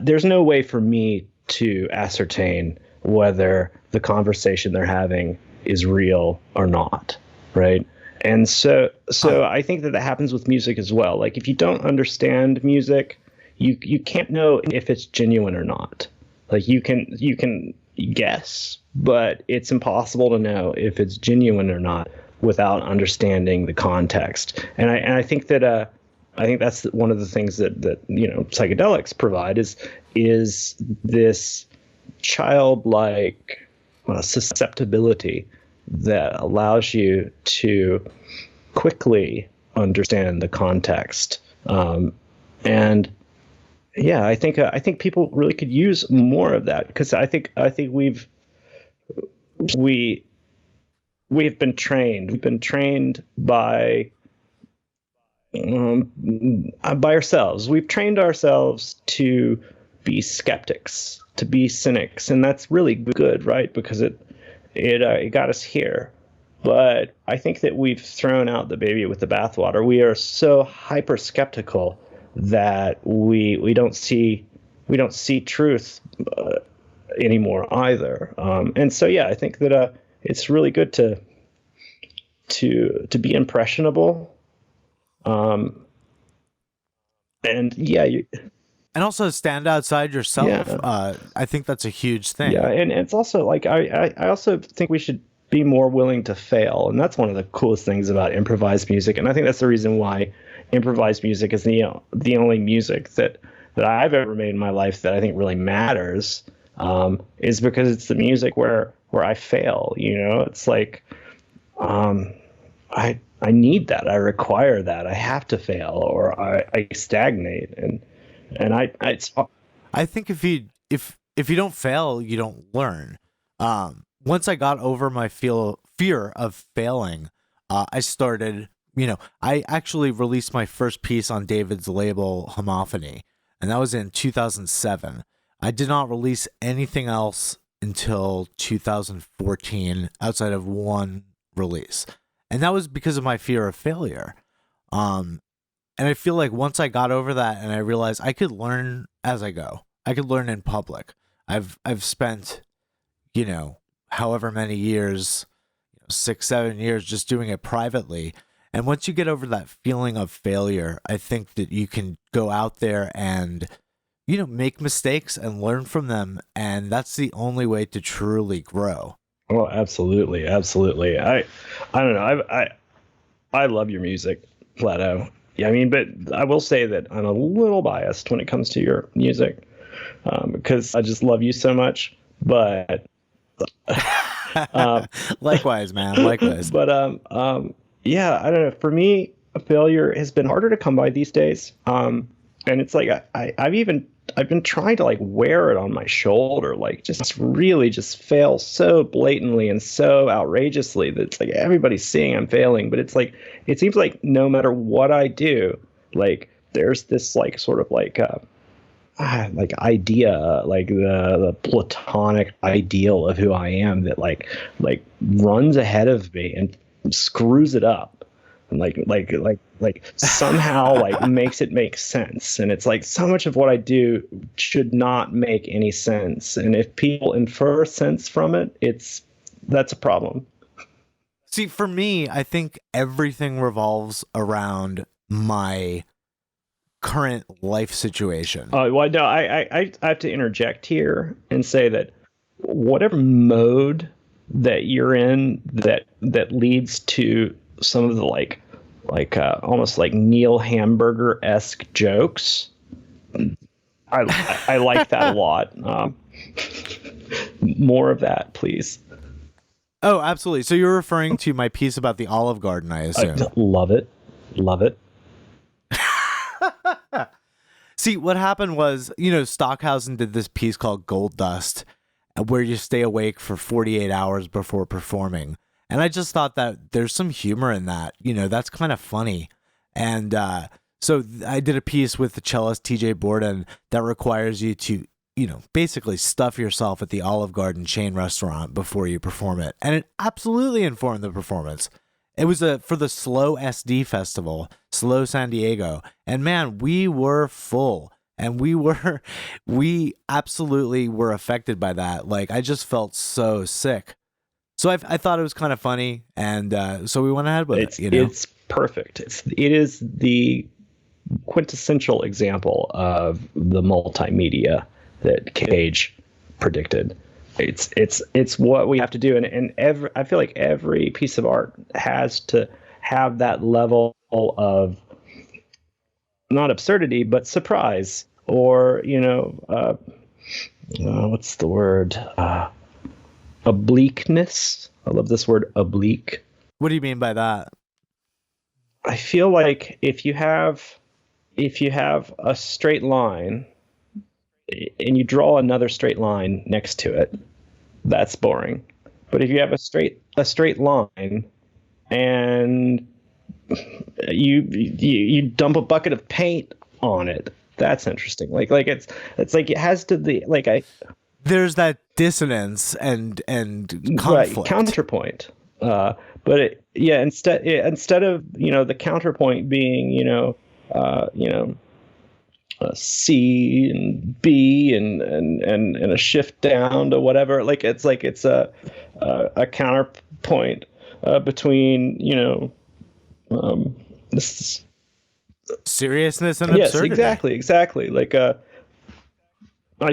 There's no way for me to ascertain whether the conversation they're having is real or not, right? And so I think that happens with music as well. Like, if you don't understand music, you can't know if it's genuine or not. Like, you can guess, but it's impossible to know if it's genuine or not without understanding the context. And I think that I think that's one of the things that psychedelics provide is this childlike susceptibility that allows you to quickly understand the context. And yeah, I think people really could use more of that, because I think we've been trained. We've been trained by ourselves. We've trained ourselves to be skeptics, to be cynics, and that's really good, right? Because it got us here. But I think that we've thrown out the baby with the bathwater. We are so hyper skeptical that we don't see truth anymore either. And so yeah, I think that it's really good to be impressionable. And yeah, and also stand outside yourself. Yeah. I think that's a huge thing. Yeah, and it's also like I also think we should be more willing to fail, and that's one of the coolest things about improvised music. And I think that's the reason why improvised music is the only music that I've ever made in my life that I think really matters, is because it's the music where I fail. It's like I need that. I require that. I have to fail, or I stagnate. And I think if you don't fail, you don't learn. Once I got over my fear of failing, I started. I actually released my first piece on David's label, Homophony, and that was in 2007. I did not release anything else until 2014, outside of one release. And that was because of my fear of failure. And I feel like once I got over that and I realized I could learn as I go, I could learn in public. I've spent, however many years, 6-7 years just doing it privately. And once you get over that feeling of failure, I think that you can go out there and, make mistakes and learn from them. And that's the only way to truly grow. Oh, absolutely. Absolutely. I don't know. I love your music, Flato. Yeah, I mean, but I will say that I'm a little biased when it comes to your music, because I just love you so much. But Likewise, man. Likewise. but yeah, I don't know. For me, a failure has been harder to come by these days. And it's like I've been trying to like wear it on my shoulder, like just really just fail so blatantly and so outrageously that it's like everybody's seeing I'm failing. But it's like it seems like no matter what I do, like there's this like sort of like idea, like the platonic ideal of who I am that like runs ahead of me and screws it up. And like somehow like makes it make sense. And it's like so much of what I do should not make any sense. And if people infer sense from it, that's a problem. See, for me, I think everything revolves around my current life situation. Well, no, I have to interject here and say that whatever mode that you're in that leads to some of the like almost like Neil Hamburger-esque jokes, I like that a lot. More of that, please. Oh, absolutely. So you're referring to my piece about the Olive Garden, I assume. Love it. See, what happened was, Stockhausen did this piece called Gold Dust, where you stay awake for 48 hours before performing. And I just thought that there's some humor in that. That's kind of funny. And so I did a piece with the cellist TJ Borden that requires you to, basically stuff yourself at the Olive Garden chain restaurant before you perform it. And it absolutely informed the performance. It was for the Slow SD Festival, Slow San Diego. And man, we were full. And we absolutely were affected by that. Like, I just felt so sick. So I thought it was kind of funny, and so we went ahead with it. It's perfect. It is the quintessential example of the multimedia that Cage predicted. It's what we have to do, and I feel like every piece of art has to have that level of not absurdity but surprise, or what's the word? Obliqueness. I love this word, oblique. What do you mean by that? I feel like if you have a straight line and you draw another straight line next to it, that's boring. But if you have a straight line and you dump a bucket of paint on it, that's interesting. Like it's like it has to be like there's that dissonance and conflict. Right, counterpoint. But instead of the counterpoint being C and B and a shift down to whatever, it's a counterpoint between this seriousness and absurdity. Yes, exactly. Like I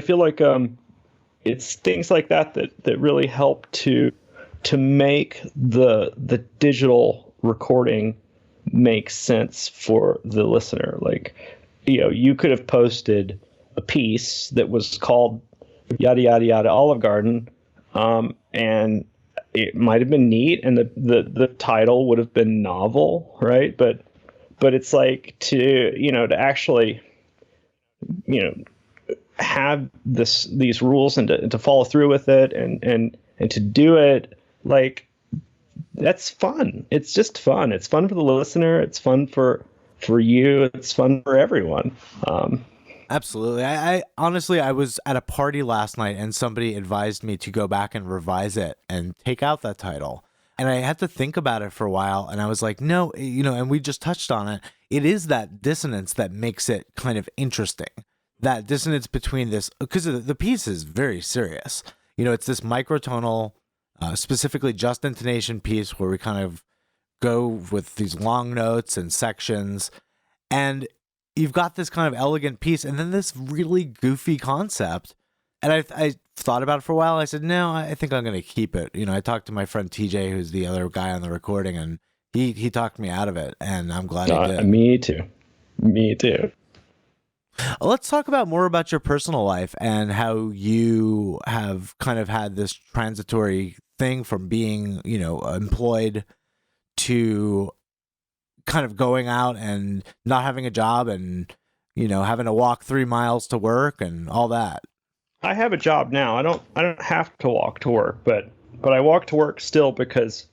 feel like it's things like that really help to make the digital recording make sense for the listener. Like, you could have posted a piece that was called yada yada yada Olive Garden, and it might have been neat, and the title would have been novel, right? But it's like to actually have these rules and to follow through with it and to do it, like, that's fun. It's just fun. It's fun for the listener. It's fun for you. It's fun for everyone. Absolutely. I honestly, I was at a party last night and somebody advised me to go back and revise it and take out that title. And I had to think about it for a while, and I was like, no, and we just touched on it. It is that dissonance that makes it kind of interesting. That dissonance between this, because the piece is very serious. It's this microtonal, specifically just intonation piece where we kind of go with these long notes and sections. And you've got this kind of elegant piece and then this really goofy concept. And I thought about it for a while. I said, no, I think I'm going to keep it. I talked to my friend TJ, who's the other guy on the recording, and He talked me out of it, and I'm glad he did. Me too. Me too. Let's talk about more about your personal life and how you have kind of had this transitory thing from being, employed to kind of going out and not having a job and, having to walk 3 miles to work and all that. I have a job now. I don't have to walk to work, but I walk to work still because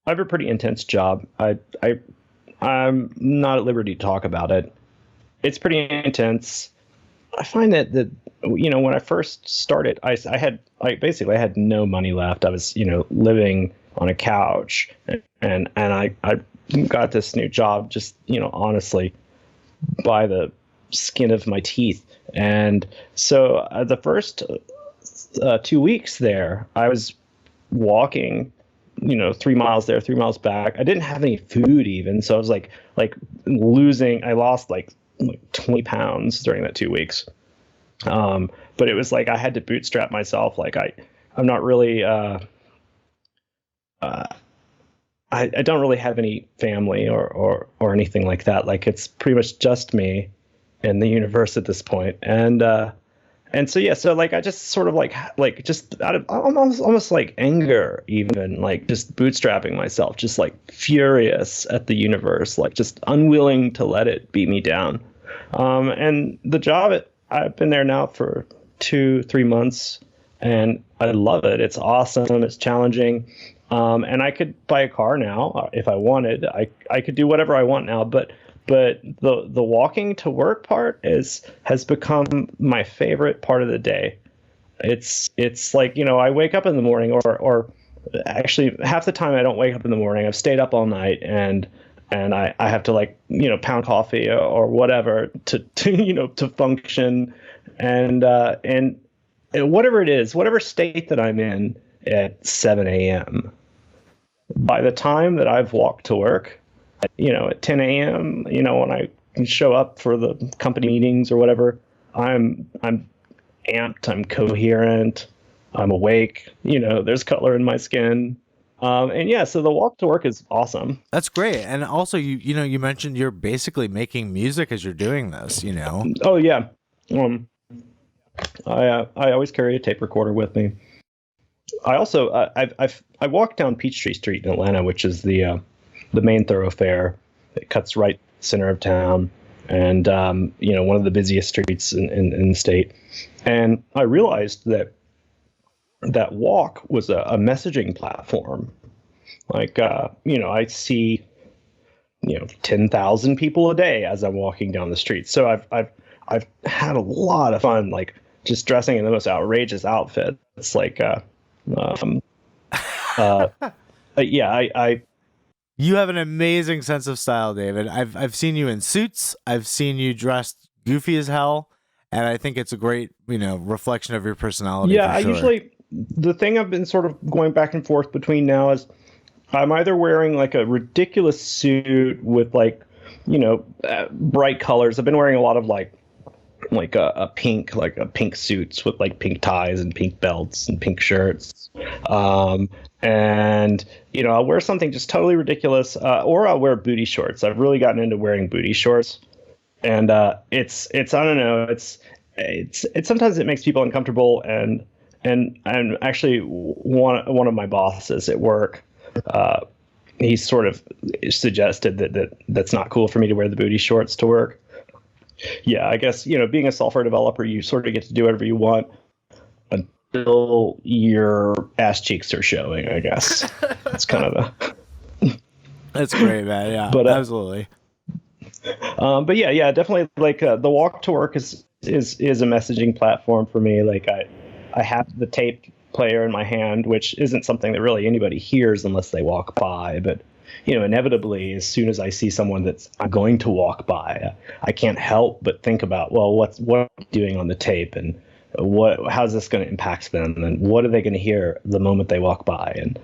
I have a pretty intense job. I'm not at liberty to talk about it. It's pretty intense. I find that when I first started, I had no money left. I was living on a couch, and I got this new job just honestly by the skin of my teeth. And so the first 2 weeks there, I was walking 3 miles there, 3 miles back. I didn't have any food even, so I was like I lost like 20 pounds during that 2 weeks. But it was like I had to bootstrap myself. Like I'm not really I don't really have any family or anything like that. Like it's pretty much just me and the universe at this point. And so yeah, so like I just sort of like just out of almost like anger, even like just bootstrapping myself, just like furious at the universe, like just unwilling to let it beat me down. And the job I've been there now for 2-3 months, and I love it. It's awesome. It's challenging. And I could buy a car now if I wanted. I could do whatever I want now, but the walking to work part has become my favorite part of the day. It's like, I wake up in the morning or actually half the time I don't wake up in the morning. I've stayed up all night and I have to pound coffee or whatever to function and whatever it is, whatever state that I'm in at 7 a.m. By the time that I've walked to work, at 10 a.m., when I show up for the company meetings or whatever, I'm amped, I'm coherent, I'm awake, there's color in my skin. And yeah, so the walk to work is awesome. That's great. And also, you mentioned you're basically making music as you're doing this, Oh, yeah. I always carry a tape recorder with me. I also I walk down Peachtree Street in Atlanta, which is the main thoroughfare. It cuts right center of town, and one of the busiest streets in the state. And I realized that walk was a messaging platform. Like I see 10,000 people a day as I'm walking down the street. So I've had a lot of fun, like just dressing in the most outrageous outfits. It's like You have an amazing sense of style, David. I've seen you in suits. I've seen you dressed goofy as hell, and I think it's a great, reflection of your personality. Yeah, for sure. I usually, the thing I've been sort of going back and forth between now is I'm either wearing like a ridiculous suit with bright colors. I've been wearing a lot of like a pink suits with like pink ties and pink belts and pink shirts. And I'll wear something just totally ridiculous, or I'll wear booty shorts. I've really gotten into wearing booty shorts, and it's I don't know, it's sometimes it makes people uncomfortable, and actually one of my bosses at work, he sort of suggested that's not cool for me to wear the booty shorts to work. Yeah, I guess, being a software developer, you sort of get to do whatever you want until your ass cheeks are showing, I guess. It's kind of That's great, man. Yeah, but, absolutely. But yeah, definitely like the walk to work is a messaging platform for me. Like I have the tape player in my hand, which isn't something that really anybody hears unless they walk by, but inevitably, as soon as I see someone I'm going to walk by, I can't help but think about, well, what are you doing on the tape, and how's this going to impact them, and what are they going to hear the moment they walk by? And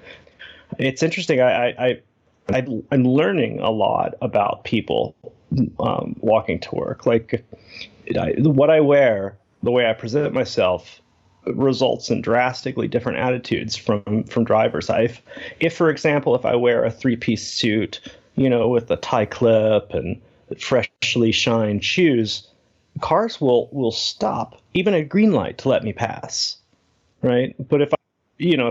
it's interesting. I'm learning a lot about people walking to work. Like what I wear, the way I present myself, results in drastically different attitudes from drivers. If for example, if I wear a 3-piece suit, with a tie clip and freshly shined shoes, cars will stop even at a green light to let me pass, right? But if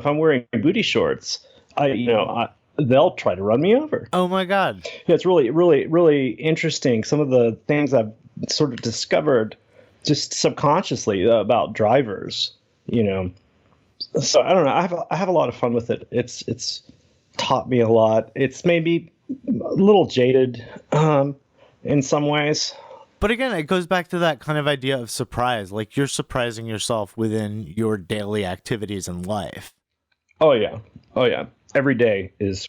I'm wearing booty shorts, they'll try to run me over. Oh my God. Yeah, it's really, really, really interesting. Some of the things I've sort of discovered just subconsciously about drivers, So I don't know. I have a lot of fun with it. It's taught me a lot. It's maybe a little jaded in some ways. But again, it goes back to that kind of idea of surprise. Like you're surprising yourself within your daily activities in life. Oh yeah. Every day is.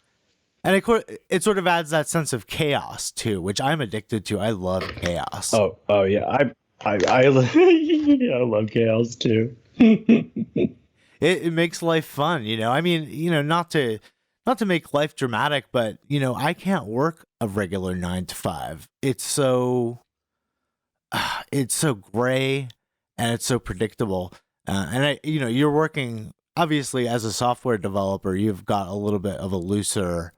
And it sort of adds that sense of chaos too, which I'm addicted to. I love chaos. Oh yeah. I love chaos too. It makes life fun, I mean, not to make life dramatic, but I can't work a regular 9 to 5. It's so gray and it's so predictable. And you're working obviously as a software developer. You've got a little bit of a looser.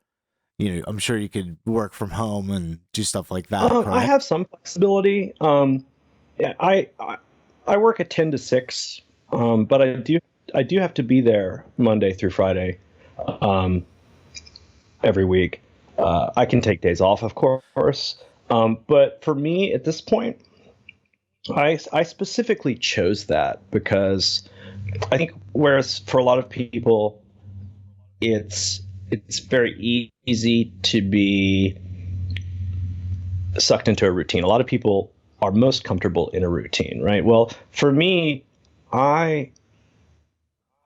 I'm sure you could work from home and do stuff like that. I have some flexibility. Yeah, I work at 10 to 6, but I do have to be there Monday through Friday, every week. I can take days off, of course, but for me at this point, I specifically chose that because I think whereas for a lot of people, it's very easy to be sucked into a routine. A lot of people are most comfortable in a routine, right? Well, for me, I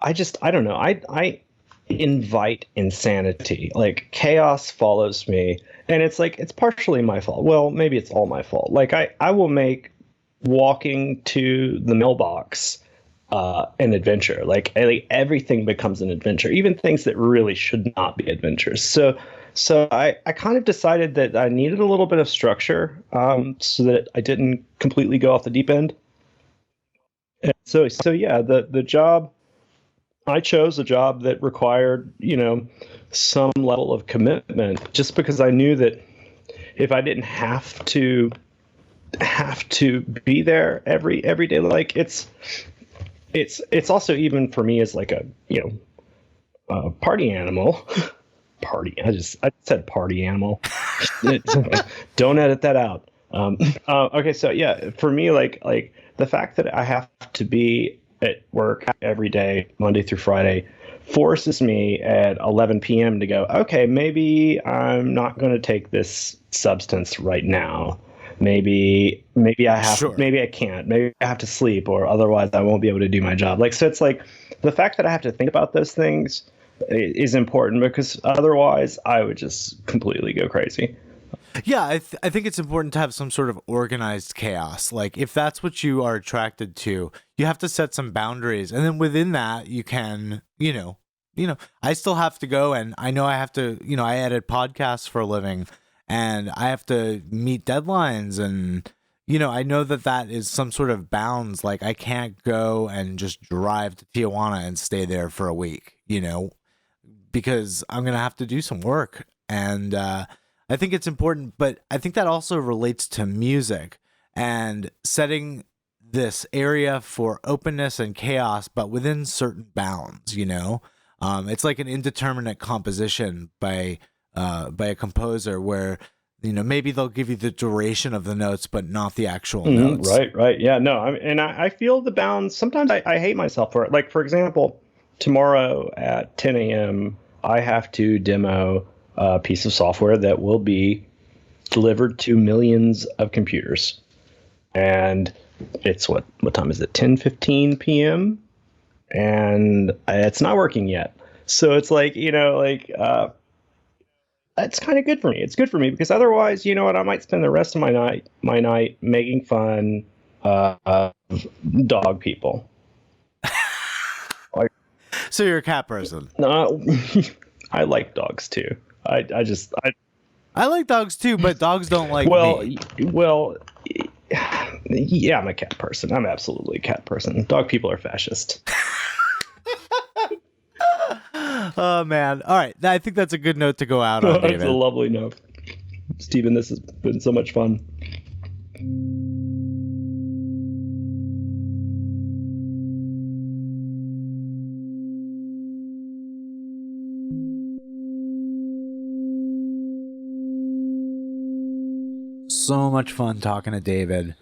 don't know. I invite insanity. Like chaos follows me, and it's like it's partially my fault. Well, maybe it's all my fault. Like I will make walking to the mailbox an adventure. Like everything becomes an adventure, even things that really should not be adventures. So I kind of decided that I needed a little bit of structure so that I didn't completely go off the deep end. And so yeah, the job, I chose a job that required, some level of commitment, just because I knew that if I didn't have to be there every day, like it's also, even for me, as like a party animal. I said party animal. Don't edit that out. Okay, so yeah, for me, like the fact that I have to be at work every day, Monday through Friday, forces me at 11 p.m. to go, okay, maybe I'm not going to take this substance right now. Maybe I have, sure. Maybe I can't, maybe I have to sleep, or otherwise I won't be able to do my job. Like, so it's like the fact that I have to think about those things is important, because otherwise I would just completely go crazy. Yeah, I think it's important to have some sort of organized chaos. Like, if that's what you are attracted to, you have to set some boundaries, and then within that you can, I still have to go, and I know I have to, I edit podcasts for a living, and I have to meet deadlines, and I know that is some sort of bounds. Like, I can't go and just drive to Tijuana and stay there for a week, because I'm going to have to do some work. And I think it's important, but I think that also relates to music and setting this area for openness and chaos, but within certain bounds, it's like an indeterminate composition by a composer where, maybe they'll give you the duration of the notes, but not the actual notes. Right. Yeah, no. I feel the bounds. Sometimes I hate myself for it. Like, for example, tomorrow at 10 a.m., I have to demo a piece of software that will be delivered to millions of computers. And it's what time is it? 10:15 p.m. And it's not working yet. So it's like, it's kind of good for me. It's good for me because otherwise, I might spend the rest of my night making fun of dog people. So you're a cat person? No, I like dogs too. I like dogs too, but dogs don't like me. Well, Yeah, I'm a cat person. I'm absolutely a cat person. Dog people are fascist. Oh, man. All right. I think that's a good note to go out on, David. That's a lovely note. Stephen, this has been so much fun. So much fun talking to David.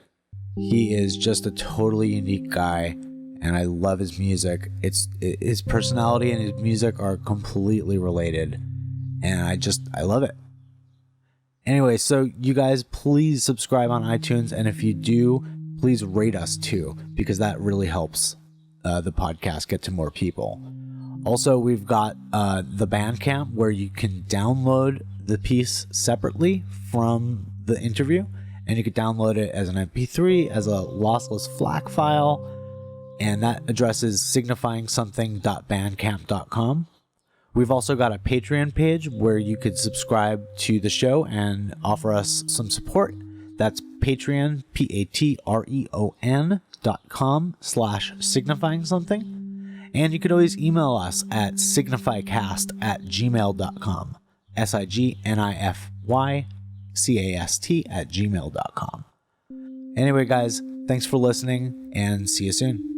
He is just a totally unique guy, and I love his music. His personality and his music are completely related, and I love it. Anyway, so you guys, please subscribe on iTunes, and if you do, please rate us too, because that really helps the podcast get to more people. Also, we've got the Bandcamp where you can download the piece separately from the interview, and you can download it as an MP3, as a lossless FLAC file, and that address is signifyingsomething.bandcamp.com. We've also got a Patreon page where you could subscribe to the show and offer us some support. That's Patreon, patreon.com/signifyingsomething. And you could always email us at signifycast@gmail.com. signifycast@gmail.com. Anyway, guys, thanks for listening, and see you soon.